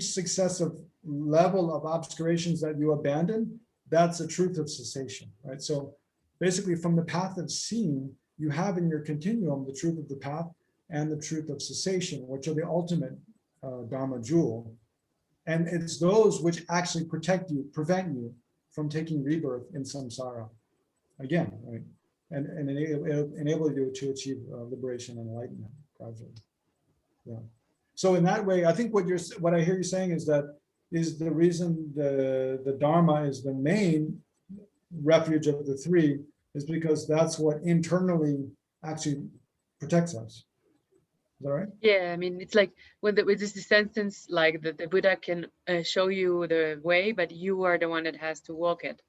successive level of obscurations that you abandon, that's the truth of cessation, right? So basically, from the path of seeing, you have in your continuum the truth of the path and the truth of cessation, which are the ultimate Dharma jewel. And it's those which actually prevent you from taking rebirth in samsara again, right? And enable you to achieve liberation and enlightenment gradually. Yeah. So in that way, I think what I hear you saying is that is the reason the Dharma is the main refuge of the three, is because that's what internally actually protects us. Is that right? Yeah, I mean, it's like with this sentence, like the Buddha can show you the way, but you are the one that has to walk it.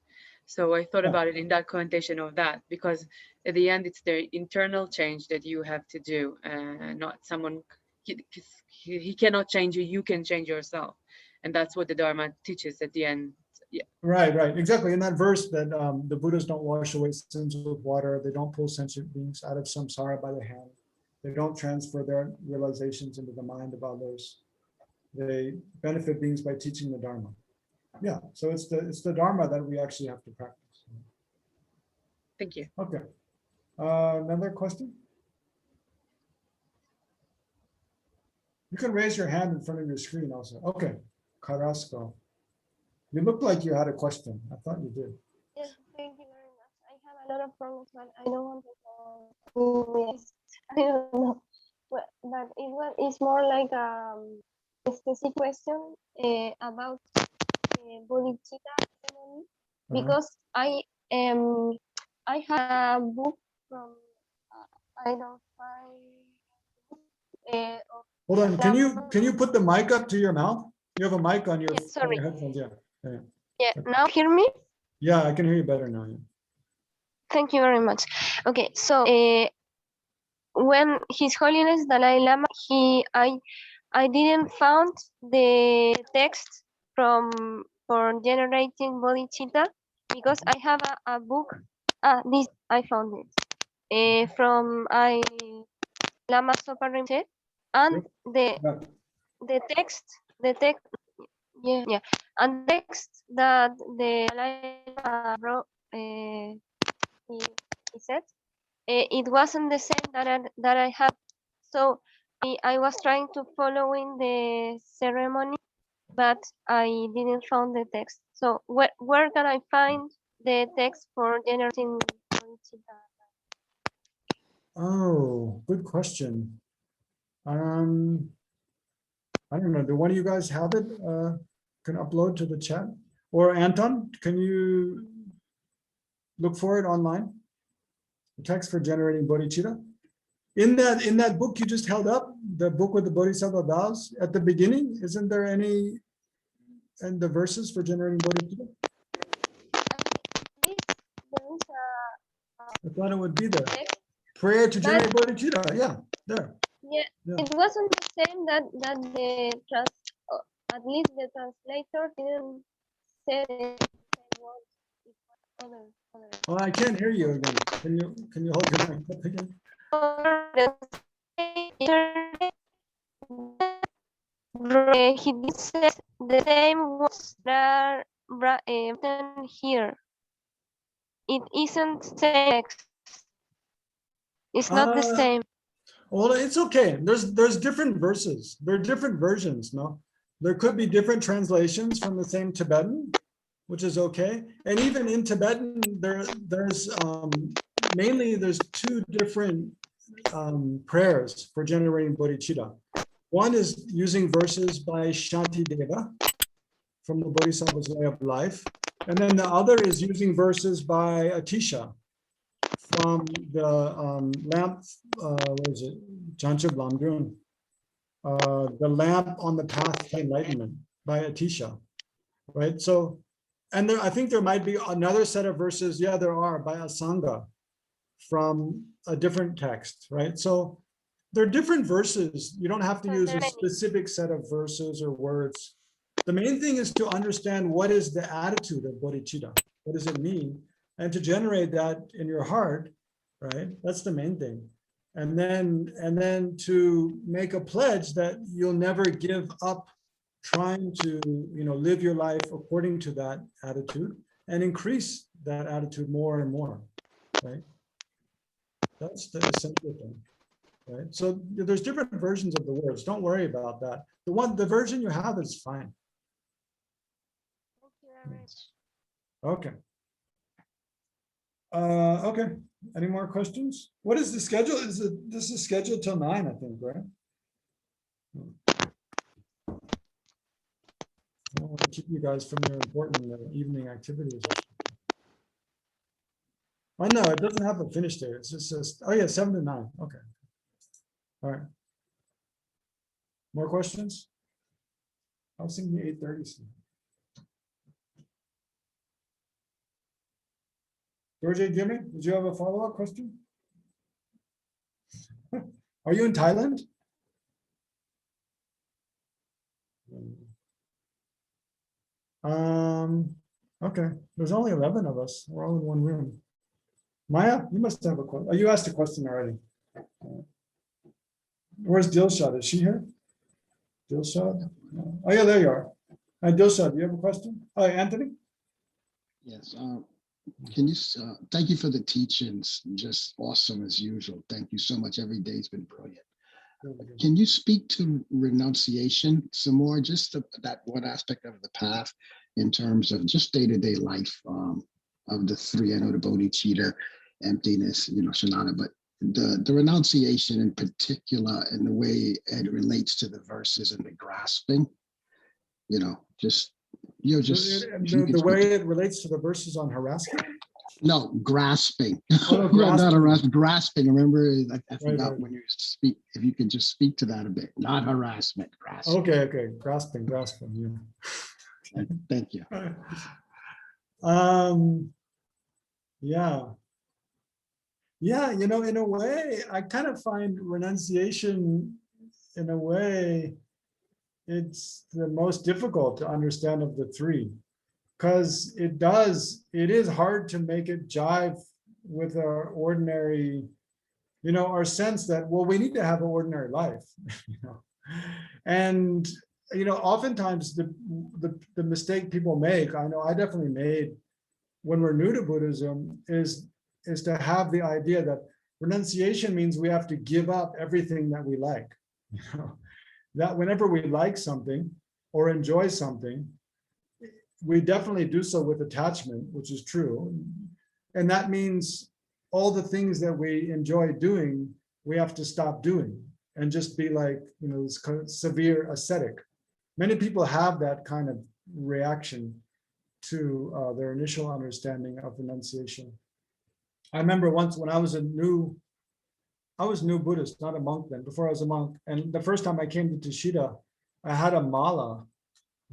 So I thought about it in that connotation of that, because at the end, it's the internal change that you have to do, not someone, he cannot change you, you can change yourself. And that's what the Dharma teaches at the end. Yeah. Right, exactly. In that verse that the Buddhas don't wash away sins with water, they don't pull sentient beings out of samsara by the hand, they don't transfer their realizations into the mind of others, they benefit beings by teaching the Dharma. Yeah, so it's the Dharma that we actually have to practice. Thank you. Okay, another question? You can raise your hand in front of your screen also. Okay, Carrasco. You look like you had a question. I thought you did. Yes, thank you very much. I have a lot of problems, but I don't want to yes, I don't know. But it's more like a specific question about bodhicitta ceremony, because I have a book from I don't find of Hold on. Can you put the mic up to your mouth? You have a mic on your, Yeah, sorry. headphones. Yeah. Yeah. yeah. Now hear me? Yeah, I can hear you better now. Yeah. Thank you very much. Okay, so when His Holiness Dalai Lama, I didn't found the text for generating bodhicitta, because I have a book. This I found it from Lama Tsongkhapa, and Yeah. the text yeah, and text that the Dalai Lama wrote, he said it wasn't the same that I have. So I was trying to follow in the ceremony, but I didn't find the text. So where can I find the text for generating bodhicitta? Oh, good question. I don't know. Do one of you guys have it? Can upload to the chat? Or Anton, can you look for it online? The text for generating bodhicitta. In that book you just held up, the book with the Bodhisattva vows, at the beginning, isn't there any and the verses for generating bodhicitta? There is I thought it would be there. text. Prayer to generate bodhicitta. Yeah, there. Yeah, Yeah. it wasn't the same that the at least the translator didn't say the same words. It was other. Oh, I can't hear you again. Can you hold your mic up again? He did say the same words that are written here. It isn't text. It's not the same. Well, it's okay. There's different verses. There are different versions, no? There could be different translations from the same Tibetan, which is okay. And even in Tibetan, there's mainly there's two different prayers for generating bodhicitta. One is using verses by Shantideva from the Bodhisattva's Way of Life. And then the other is using verses by Atisha from the lamp, what is it? Jancha Blamdrun. The lamp on the path to enlightenment by Atisha, right? So, and there, I think there might be another set of verses. Yeah, there are by Asanga from a different text, right? So there are different verses. You don't have to use a specific set of verses or words. The main thing is to understand what is the attitude of bodhicitta. What does it mean? And to generate that in your heart, right? That's the main thing. And then to make a pledge that you'll never give up trying to, live your life according to that attitude and increase that attitude more and more, right? That's the essential thing, right? So there's different versions of the words. Don't worry about that. The version you have is fine. Okay. Okay. Any more questions? What is the schedule? This is scheduled till 9, I think, right? I don't want to keep you guys from your important evening activities. Oh no, it doesn't have a finish date. It's just says, oh yeah, 7 to 9. Okay. All right. More questions? I was thinking 8:30. George Jimmy, did you have a follow-up question? Are you in Thailand? Okay, there's only 11 of us. We're all in one room. Maya, you must have a question. Oh, you asked a question already. Where's Dilshad? Is she here? Dilshad? Oh yeah, there you are. Hi, Dilshad, do you have a question? Oh, Anthony? Yes. Can you thank you for the teachings, just awesome as usual. Thank you so much. Every day's been brilliant. Can you speak to renunciation some more, just that one aspect of the path in terms of just day-to-day life of the three? I know the bodhicitta, emptiness, shanana, but the renunciation in particular and the way it relates to the verses and the grasping, just the way it relates to the verses on harassment. No, grasping. Oh, grasping. Not harassment, grasping. Remember, I forgot right. when you speak, if you could just speak to that a bit. Not harassment, grasping. Okay. Grasping. Yeah. Thank you. Yeah, in a way, I kind of find renunciation, in a way, it's the most difficult to understand of the three, because it is hard to make it jive with our ordinary, our sense that, well, we need to have an ordinary life, and oftentimes the mistake people make, I know I definitely made when we're new to Buddhism, is to have the idea that renunciation means we have to give up everything that we like. That whenever we like something or enjoy something, we definitely do so with attachment, which is true. And that means all the things that we enjoy doing, we have to stop doing and just be like, this kind of severe ascetic. Many people have that kind of reaction to their initial understanding of renunciation. I remember once when I was new Buddhist, not a monk then, before I was a monk. And the first time I came to Tushita, I had a mala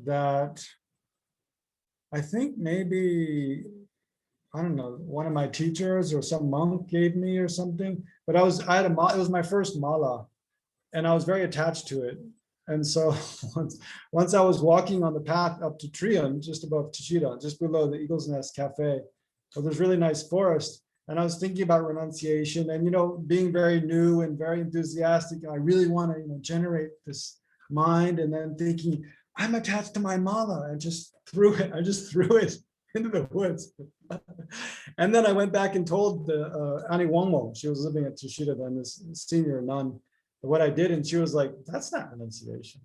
that I think maybe, I don't know, one of my teachers or some monk gave me or something. But I had a mala, it was my first mala, and I was very attached to it. And so once I was walking on the path up to Trian, just above Tushita, just below the Eagle's Nest Cafe, well, there's really nice forest. And I was thinking about renunciation and, being very new and very enthusiastic. I really want to, generate this mind, and then thinking, I'm attached to my mala. I just threw it into the woods. And then I went back and told the Annie Wongmo, she was living at Tushita then, this senior nun, what I did. And she was like, that's not renunciation.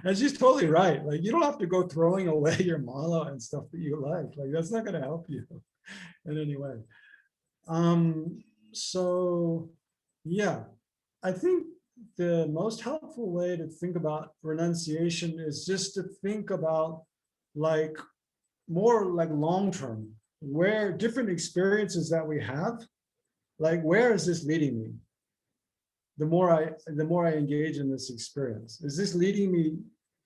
And she's totally right. Like, you don't have to go throwing away your mala and stuff that you like. Like, that's not going to help you in any way. So yeah, I think the most helpful way to think about renunciation is just to think about more like long-term, where different experiences that we have, like, where is this leading me? The more I engage in this experience, is this leading me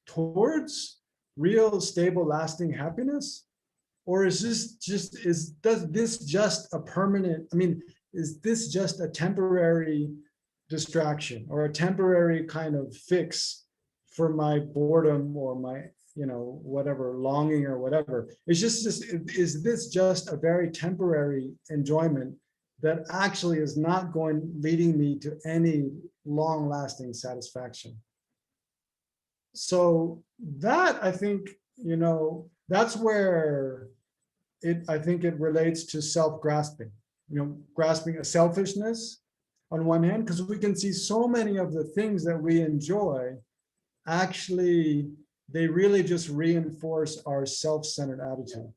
towards real, stable, lasting happiness? Or is this just is this just a temporary distraction or a temporary kind of fix for my boredom or my, whatever, longing or whatever? Is this just a very temporary enjoyment that actually is not leading me to any long-lasting satisfaction? So that, I think, that's where I think it relates to self-grasping, grasping a selfishness on one hand, because we can see so many of the things that we enjoy, actually, they really just reinforce our self-centered attitude.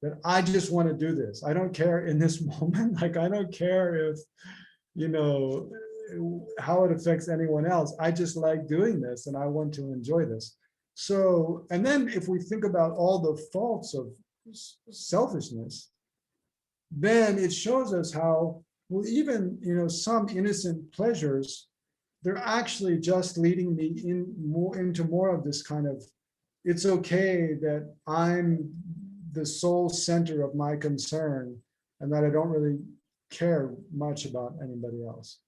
That I just want to do this. I don't care in this moment. Like, I don't care if, how it affects anyone else. I just like doing this and I want to enjoy this. So, and then if we think about all the faults of selfishness, then it shows us how, well, even, some innocent pleasures, they're actually just leading me into more of this kind of, it's okay that I'm the sole center of my concern and that I don't really care much about anybody else.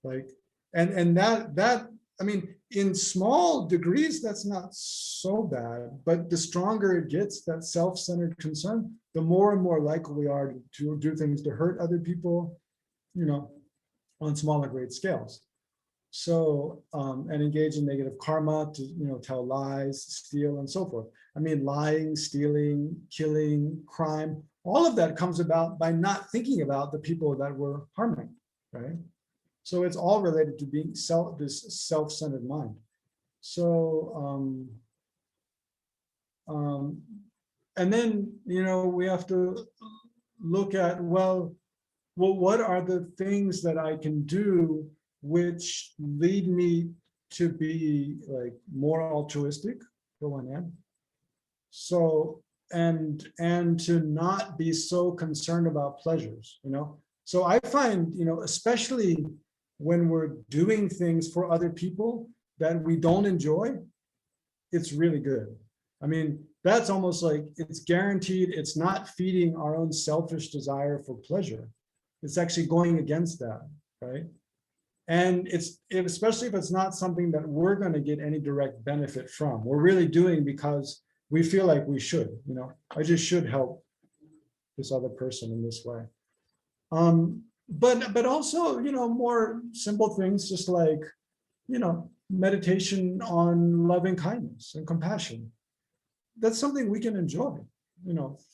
Like, and that, I mean, in small degrees, that's not so bad, but the stronger it gets, that self-centered concern, the more and more likely we are to do things to hurt other people, on small and great scales. So, and engage in negative karma, to, tell lies, steal, and so forth. I mean, lying, stealing, killing, crime, all of that comes about by not thinking about the people that we're harming, right? So it's all related to being this self-centered mind. So, and then, we have to look at, well, what are the things that I can do which lead me to be like more altruistic, for one hand. So, and to not be so concerned about pleasures, So I find, especially when we're doing things for other people that we don't enjoy, it's really good. I mean, that's almost like it's guaranteed it's not feeding our own selfish desire for pleasure. It's actually going against that, right? And especially if it's not something that we're going to get any direct benefit from. We're really doing because we feel like we should, I just should help this other person in this way. But also, more simple things, just like, meditation on loving kindness and compassion. That's something we can enjoy,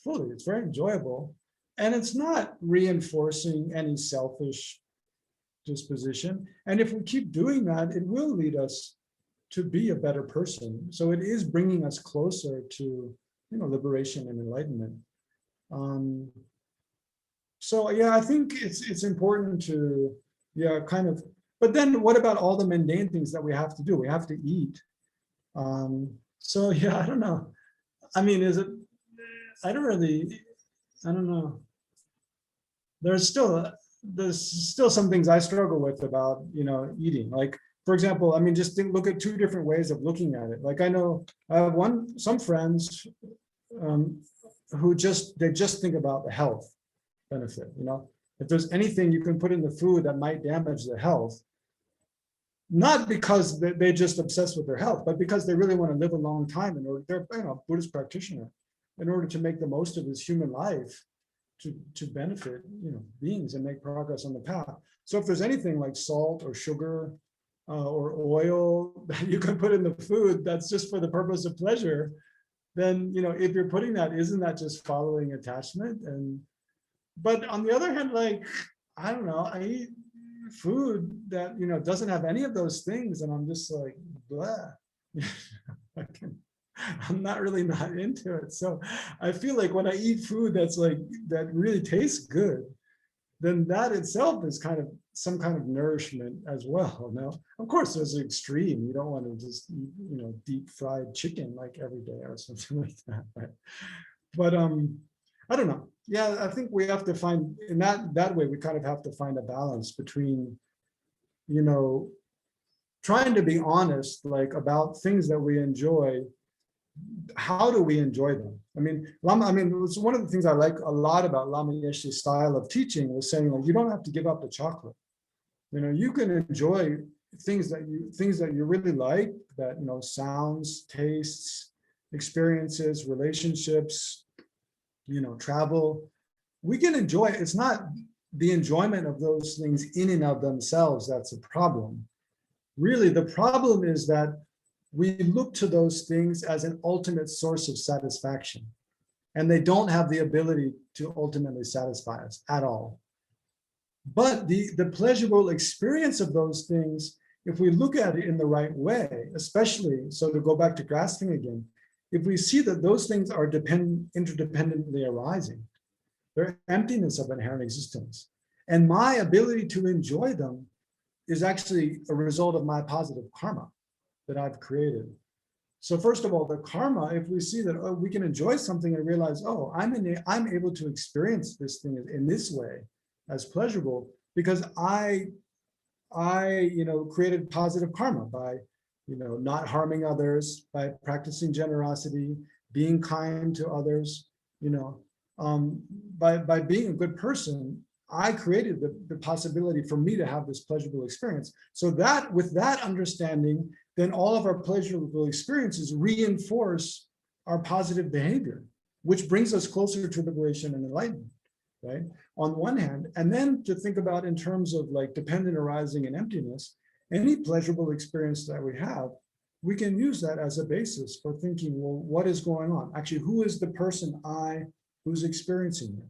fully. It's very enjoyable. And it's not reinforcing any selfish disposition. And if we keep doing that, it will lead us to be a better person. So it is bringing us closer to, liberation and enlightenment. So yeah, I think it's important to, kind of, but then what about all the mundane things that we have to do? We have to eat. So yeah, I don't know. I mean, I don't know. There's still some things I struggle with about, eating. Like, for example, I mean, just look at two different ways of looking at it. Like, I know I have some friends who just think about the health benefit. If there's anything you can put in the food that might damage the health, not because they just obsessed with their health, but because they really want to live a long time in order, they're Buddhist practitioner, in order to make the most of his human life, to benefit beings and make progress on the path. So if there's anything like salt or sugar or oil that you can put in the food that's just for the purpose of pleasure, then if you're putting that, isn't that just following attachment? But on the other hand, like, I don't know, I eat food that doesn't have any of those things, and I'm just like, blah. I'm not into it. So I feel like when I eat food that really tastes good, then that itself is kind of some kind of nourishment as well. Now, of course, there's an extreme. You don't want to just eat, deep fried chicken like every day or something like that. Right? But I don't know. Yeah, I think we have to find, in that way, we kind of have to find a balance between, trying to be honest, like, about things that we enjoy. How do we enjoy them? I mean, it's one of the things I like a lot about Lama Yeshe's style of teaching, was saying, like, you don't have to give up the chocolate. You can enjoy things that you really like, that, sounds, tastes, experiences, relationships, travel. We can enjoy it. It's not the enjoyment of those things in and of themselves that's a problem. Really, the problem is that we look to those things as an ultimate source of satisfaction, and they don't have the ability to ultimately satisfy us at all. But the pleasurable experience of those things, if we look at it in the right way, especially, so to go back to grasping again, if we see that those things are interdependently arising, they're emptiness of inherent existence, and my ability to enjoy them is actually a result of my positive karma that I've created. So first of all, the karma, if we see that, we can enjoy something and realize, I'm able to experience this thing in this way as pleasurable because I created positive karma by, not harming others, by practicing generosity, being kind to others, by being a good person. I created the possibility for me to have this pleasurable experience. So that, with that understanding, then all of our pleasurable experiences reinforce our positive behavior, which brings us closer to liberation and enlightenment, right? On one hand, and then to think about in terms of like dependent arising and emptiness, any pleasurable experience that we have, we can use that as a basis for thinking, well, what is going on? Actually, who is the person who's experiencing it?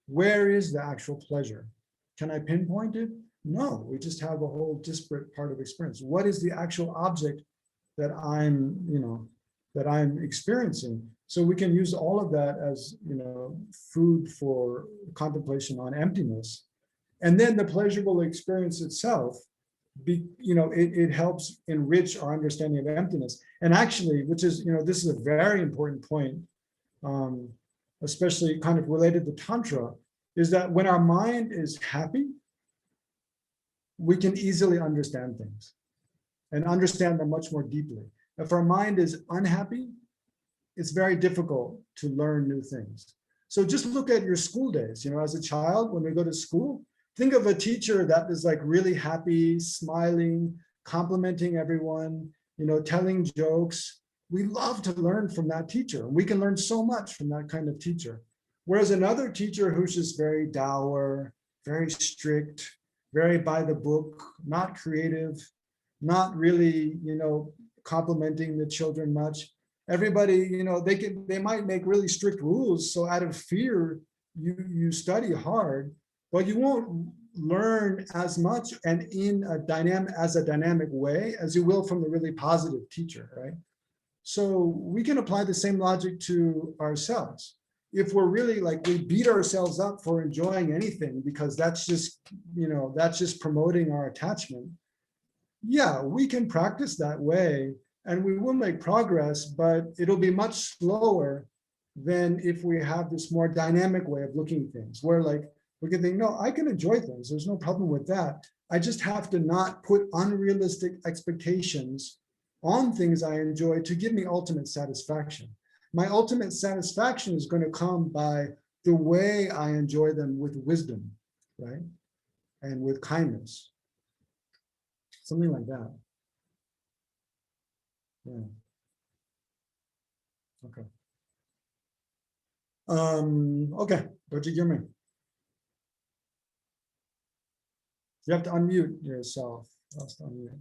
Where is the actual pleasure? Can I pinpoint it? No, we just have a whole disparate part of experience. What is the actual object that I'm, that I'm experiencing? So we can use all of that as, food for contemplation on emptiness. And then the pleasurable experience itself, it helps enrich our understanding of emptiness. And actually, which is, this is a very important point, especially kind of related to Tantra, is that when our mind is happy, we can easily understand things and understand them much more deeply. If our mind is unhappy, it's very difficult to learn new things. So just look at your school days, as a child, when we go to school, think of a teacher that is like really happy, smiling, complimenting everyone, telling jokes. We love to learn from that teacher. We can learn so much from that kind of teacher. Whereas another teacher who's just very dour, very strict, very by the book, not creative, not really, complimenting the children much. Everybody, they might make really strict rules. So out of fear, you study hard, but you won't learn as much and in a dynamic way as you will from the really positive teacher, right? So we can apply the same logic to ourselves. If we're really we beat ourselves up for enjoying anything because that's just promoting our attachment. Yeah, we can practice that way and we will make progress, but it'll be much slower than if we have this more dynamic way of looking at things where we can think, no, I can enjoy things. There's no problem with that. I just have to not put unrealistic expectations on things I enjoy to give me ultimate satisfaction. My ultimate satisfaction is going to come by the way I enjoy them with wisdom, right? And with kindness. Something like that. Yeah. Okay. Okay, Dr. Gilman. You have to unmute yourself. Unmute.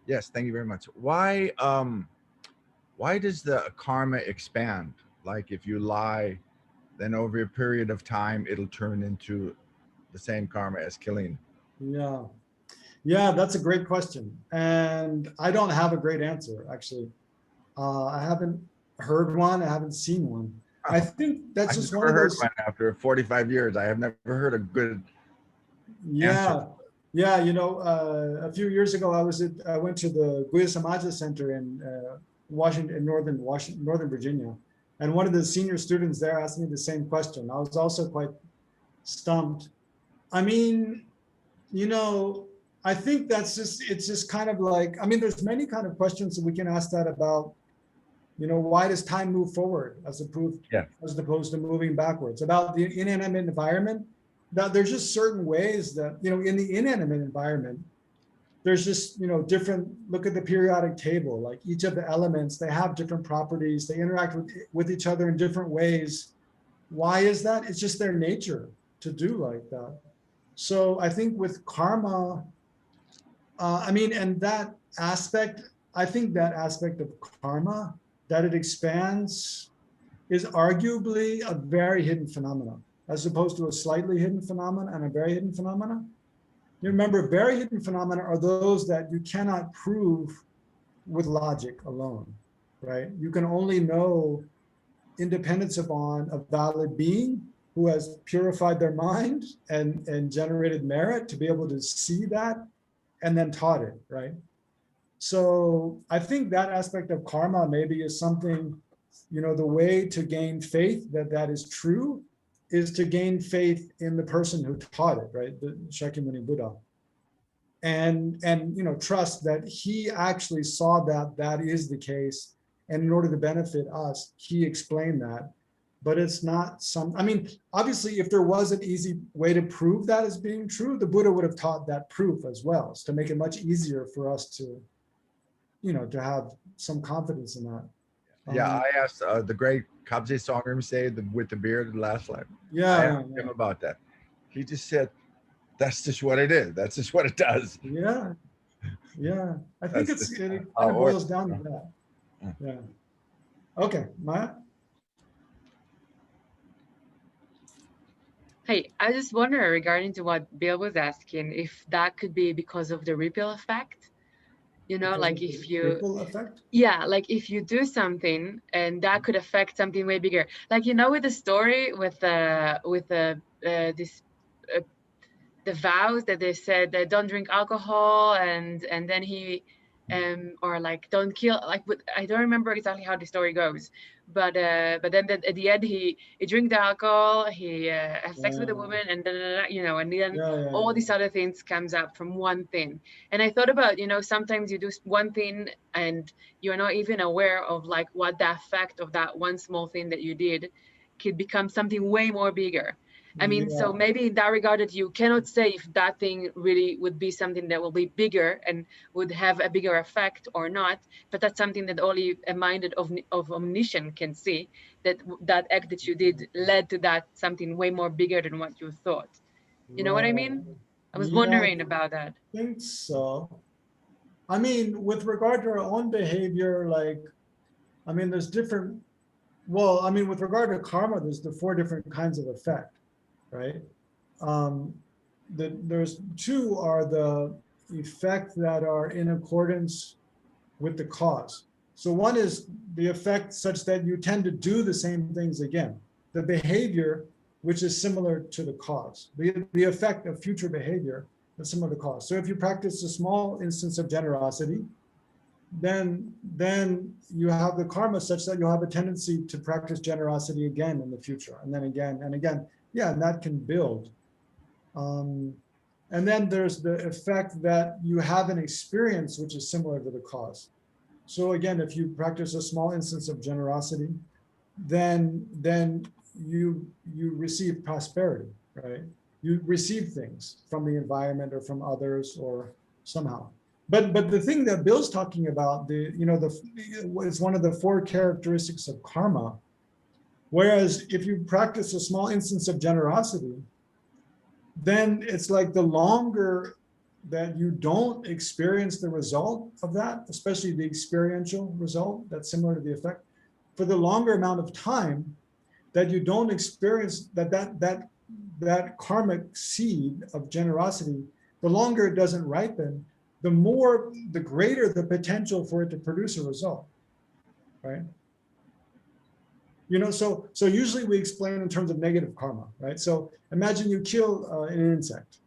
Yes, thank you very much. Why does the karma expand? Like if you lie, then over a period of time, it'll turn into the same karma as killing. Yeah, that's a great question. And I don't have a great answer, actually. I haven't heard one. I haven't seen one. I think that's just one of those. One after 45 years. I have never heard a good answer. Yeah. A few years ago, I went to the Buddhist Samaja Center in Northern Virginia, and one of the senior students there asked me the same question. I was also quite stumped. I mean, I think it's just kind of there's many kind of questions that we can ask that about, why does time move forward as opposed to moving backwards? About the inanimate environment, that there's just certain ways that, in the inanimate environment, there's just, different, look at the periodic table, like each of the elements, they have different properties, they interact with each other in different ways. Why is that? It's just their nature to do like that. So I think with karma, and that aspect, I think that aspect of karma, that it expands, is arguably a very hidden phenomenon, as opposed to a slightly hidden phenomenon and a very hidden phenomenon. You remember, very hidden phenomena are those that you cannot prove with logic alone, right? You can only know independence upon a valid being who has purified their mind and generated merit to be able to see that and then taught it, right? So I think that aspect of karma maybe is something, the way to gain faith that is true is to gain faith in the person who taught it, right? The Shakyamuni Buddha. And trust that he actually saw that is the case. And in order to benefit us, he explained that. But it's not obviously, if there was an easy way to prove that as being true, the Buddha would have taught that proof as well, to make it much easier for us to, to have some confidence in that. Yeah, I asked the great Kabze Songrim say with the beard last time. Yeah, I asked him about that. He just said, "That's just what it is. That's just what it does." Yeah. I think it kind of boils down to that. Yeah. Okay, Maya. Hey, I just wonder regarding to what Bill was asking, if that could be because of the ripple effect. You know, Because like of if the you, ripple effect. yeah, like if you do something and that could affect something way bigger. Like, you know, with the story with this the vows that they said that don't drink alcohol, and then he or like don't kill, like, I don't remember exactly how the story goes, but then at the end he drinks the alcohol, he has sex with a woman, and you know, and then all these other things comes up from one thing. And I thought about, you know, sometimes you do one thing and you're not even aware of like what the effect of that one small thing that you did could become something way more bigger. I mean, so maybe in that regard that you cannot say if that thing really would be something that will be bigger and would have a bigger effect or not, but that's something that only a minded of omniscient can see, that that act that you did led to that something way more bigger than what you thought. You know what I mean? I was wondering about that. I think so. I mean, with regard to our own behavior, like, I mean, there's different, well, I mean, with regard to karma, there's the 4 different kinds of effect, right? There's 2 are the effect that are in accordance with the cause. So one is the effect such that you tend to do the same things again, the behavior which is similar to the cause, the effect of future behavior that's similar to the cause. So if you practice a small instance of generosity, then you have the karma such that you'll have a tendency to practice generosity again in the future, and then again and again. Yeah, and that can build. And then there's the effect that you have an experience which is similar to the cause. So again, if you practice a small instance of generosity, then you receive prosperity, right? You receive things from the environment or from others or somehow. But the thing that Bill's talking about, it's one of the 4 characteristics of karma. Whereas if you practice a small instance of generosity, then it's like the longer that you don't experience the result of that, especially the experiential result that's similar to the effect, for the longer amount of time that you don't experience that karmic seed of generosity, the longer it doesn't ripen, the greater the potential for it to produce a result, right? You know, so usually we explain in terms of negative karma, right? So imagine you kill an insect.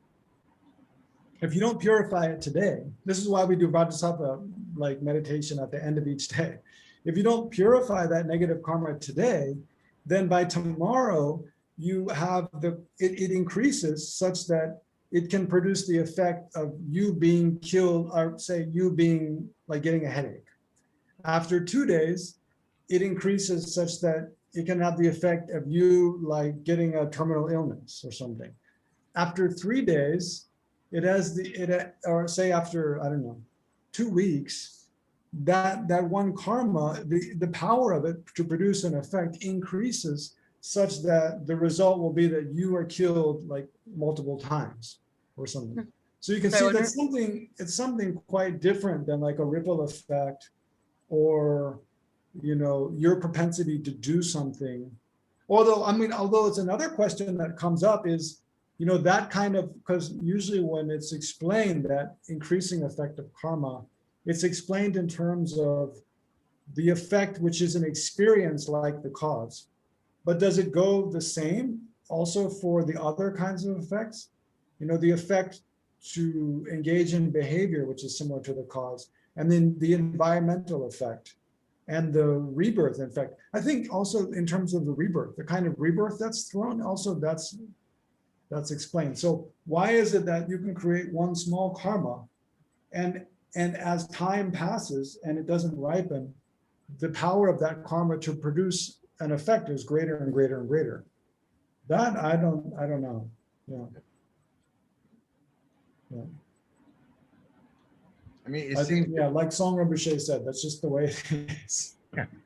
If you don't purify it today, this is why we do Bodhisattva like meditation at the end of each day. If you don't purify that negative karma today, then by tomorrow you have it increases such that it can produce the effect of you being killed, or say you being like getting a headache. After 2 days, it increases such that it can have the effect of you like getting a terminal illness or something. After 3 days, it has or say after, I don't know, 2 weeks, that one karma, the power of it to produce an effect increases such that the result will be that you are killed like multiple times or something. So you can see that it's something quite different than like a ripple effect or, you know, your propensity to do something. Although it's another question that comes up is, you know, that kind of, because usually when it's explained, that increasing effect of karma, it's explained in terms of the effect, which is an experience like the cause. But does it go the same also for the other kinds of effects? You know, the effect to engage in behavior, which is similar to the cause, and then the environmental effect and the rebirth effect. I think also in terms of the rebirth, the kind of rebirth that's thrown, also that's explained. So why is it that you can create one small karma, and as time passes and it doesn't ripen, the power of that karma to produce an effect is greater and greater and greater? That I don't know. Yeah. I mean, I think, like Song Rinpoche said, that's just the way it is.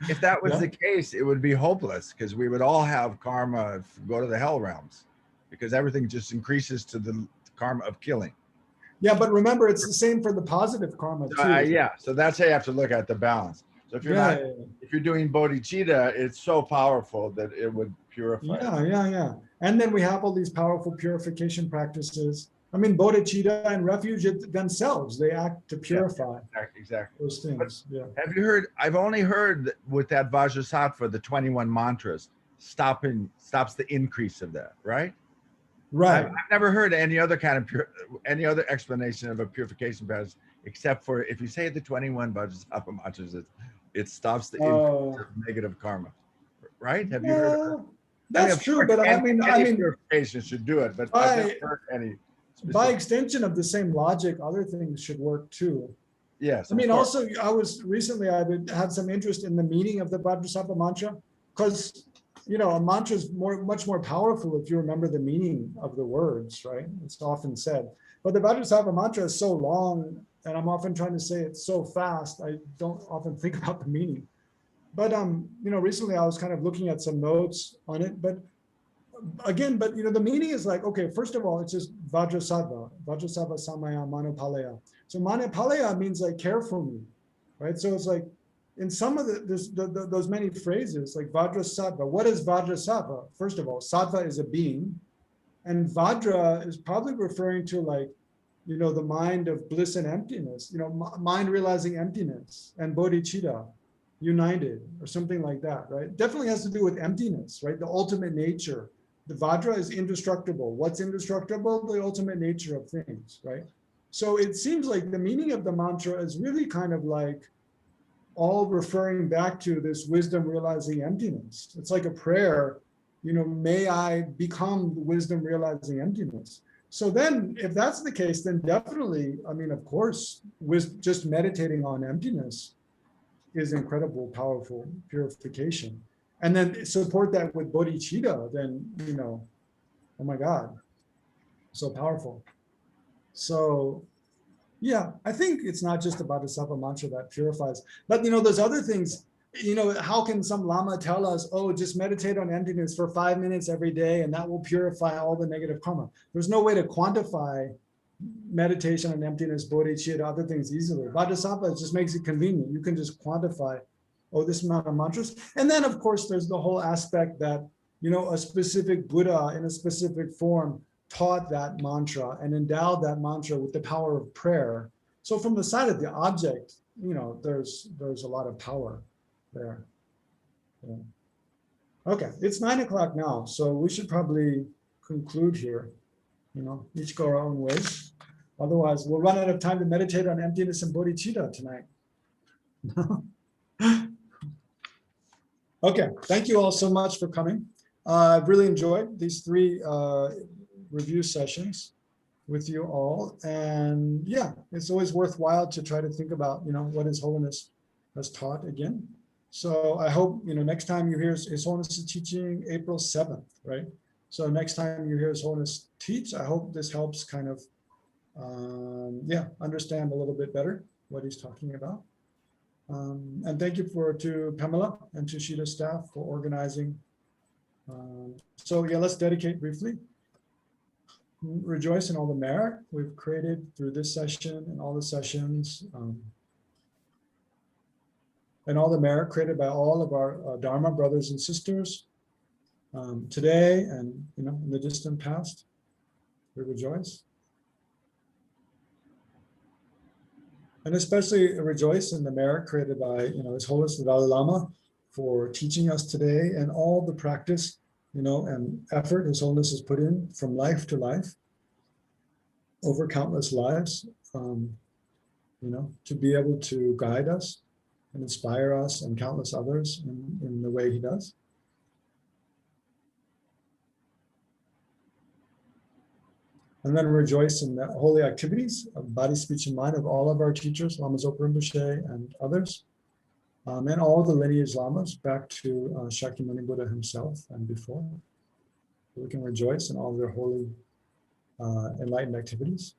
If that was the case, it would be hopeless, because we would all have karma go to the hell realms, because everything just increases to the karma of killing. Yeah, but remember, it's the same for the positive karma too. Yeah, so that's how you have to look at the balance. So if you're Yeah, not, if you're doing bodhicitta, it's so powerful that it would purify. yeah. And then we have all these powerful purification practices. I mean, bodhicitta and refuge themselves, they act to purify Exactly. those things. Yeah. Have you heard? I've only heard that with that Vajrasattva, the 21 mantras, stops the increase of that, right? Right. I've never heard any other kind of any other explanation of a purification process except for if you say the 21 Vajrasattva mantras, it stops the increase of negative karma, right? Have you heard of that? That's true, but I mean, purification should do it, but I've never heard any. By extension of the same logic, other things should work too. Yes. I mean, also, I had some interest in the meaning of the Vajrasattva mantra, because a mantra is much more powerful if you remember the meaning of the words, right? It's often said. But the Vajrasattva mantra is so long, and I'm often trying to say it so fast, I don't often think about the meaning. But recently I was kind of looking at some notes on it, but again, the meaning is like, okay, first of all, it's just Vajrasattva samaya manupalaya. So manupalaya means like care for me, right? So it's like in some of those many phrases, like Vajrasattva, what is Vajrasattva? First of all, sattva is a being, and Vajra is probably referring to like, the mind of bliss and emptiness, mind realizing emptiness and bodhicitta, united or something like that, right? Definitely has to do with emptiness, right? The ultimate nature. The Vajra is indestructible. What's indestructible? The ultimate nature of things, right? So it seems like the meaning of the mantra is really kind of like all referring back to this wisdom realizing emptiness. It's like a prayer, may I become wisdom realizing emptiness. So then if that's the case, then definitely, I mean, of course, with just meditating on emptiness is incredible, powerful purification. And then support that with bodhicitta, then, oh my God, so powerful. So yeah, I think it's not just about the Bodhisattva mantra that purifies, but there's other things, how can some Lama tell us, oh, just meditate on emptiness for 5 minutes every day and that will purify all the negative karma? There's no way to quantify meditation on emptiness, bodhicitta, other things easily. Bodhisattva just makes it convenient. You can just quantify, oh, this amount of mantras. And then of course, there's the whole aspect that, a specific Buddha in a specific form taught that mantra and endowed that mantra with the power of prayer. So from the side of the object, there's a lot of power there. Yeah. Okay, it's 9 o'clock now, so we should probably conclude here. Each go our own ways. Otherwise, we'll run out of time to meditate on emptiness and bodhicitta tonight. Okay, thank you all so much for coming. I've really enjoyed these 3 review sessions with you all. And yeah, it's always worthwhile to try to think about, what His Holiness has taught again. So I hope, next time you hear His Holiness is teaching April 7th, right? So next time you hear His Holiness teach, I hope this helps kind of, understand a little bit better what he's talking about. And thank you to Pamela and to Sheeta's staff for organizing. So yeah, let's dedicate briefly. Rejoice in all the merit we've created through this session and all the sessions, and all the merit created by all of our Dharma brothers and sisters today and in the distant past. We rejoice. And especially rejoice in the merit created by His Holiness the Dalai Lama for teaching us today, and all the practice and effort His Holiness has put in from life to life over countless lives, to be able to guide us and inspire us and countless others in the way he does. And then rejoice in the holy activities of body, speech, and mind of all of our teachers, Lama Zopa Rinpoche and others, and all the lineage Lamas back to Shakyamuni Buddha himself and before. We can rejoice in all their holy enlightened activities.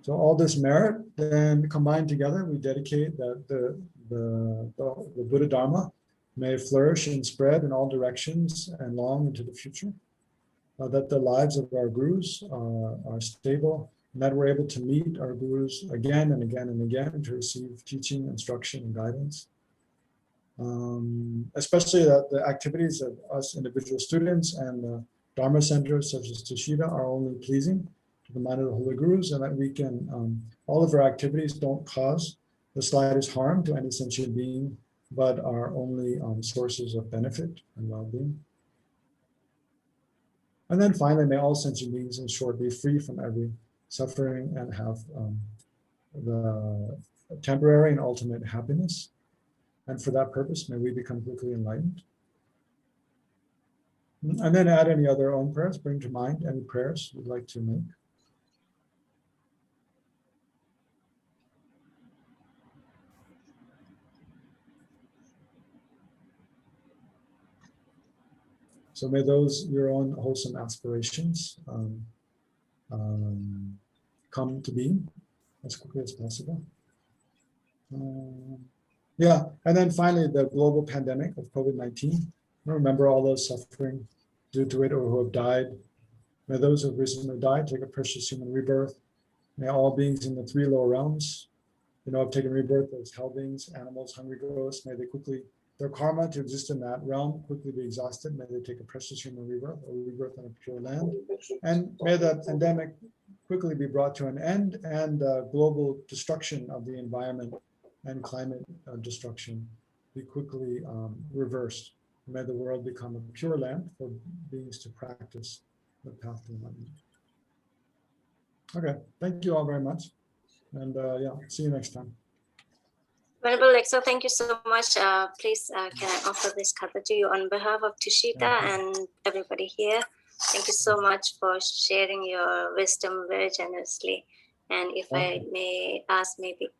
So all this merit then combined together, we dedicate that the Buddha Dharma may flourish and spread in all directions and long into the future. That the lives of our gurus are stable and that we're able to meet our gurus again and again and again to receive teaching, instruction, and guidance. Especially that the activities of us individual students and the Dharma centers such as Tushita are only pleasing to the mind of the Holy Gurus, and that we can, all of our activities don't cause the slightest harm to any sentient being, but are only sources of benefit and well-being. And then finally, may all sentient beings, in short, be free from every suffering and have the temporary and ultimate happiness. And for that purpose, may we become quickly enlightened. And then add any other own prayers, bring to mind any prayers you'd like to make. So may those, your own wholesome aspirations come to be as quickly as possible. Yeah, and then finally, the global pandemic of COVID-19. Remember all those suffering due to it or who have died. May those who have recently died take a precious human rebirth. May all beings in the 3 lower realms, have taken rebirth as hell beings, animals, hungry ghosts. May they quickly, their karma to exist in that realm quickly be exhausted. May they take a precious human rebirth or rebirth on a pure land. And may the pandemic quickly be brought to an end, and global destruction of the environment and climate destruction be quickly reversed. May the world become a pure land for beings to practice the path to enlightenment. Okay, thank you all very much. And yeah, see you next time. Venerable Legtsok, thank you so much. Please, can I offer this kata to you on behalf of Tushita and everybody here? Thank you so much for sharing your wisdom very generously. And if I may ask, maybe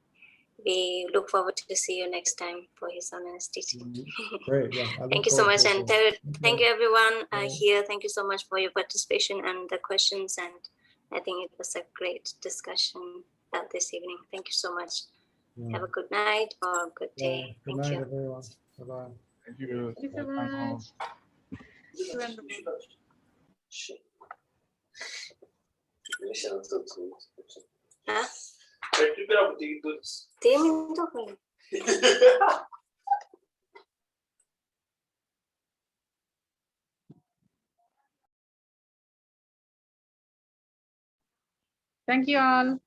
we look forward to see you next time for His Holiness teaching. Great, yeah. Thank you so much, and thank you everyone here. Thank you so much for your participation and the questions, and I think it was a great discussion this evening. Thank you so much. Yeah. Have a good night or good day. Good Thank night, you. everyone. Bye-bye. Thank you. Thank you so much. Hah? 10 minutos. Thank you all.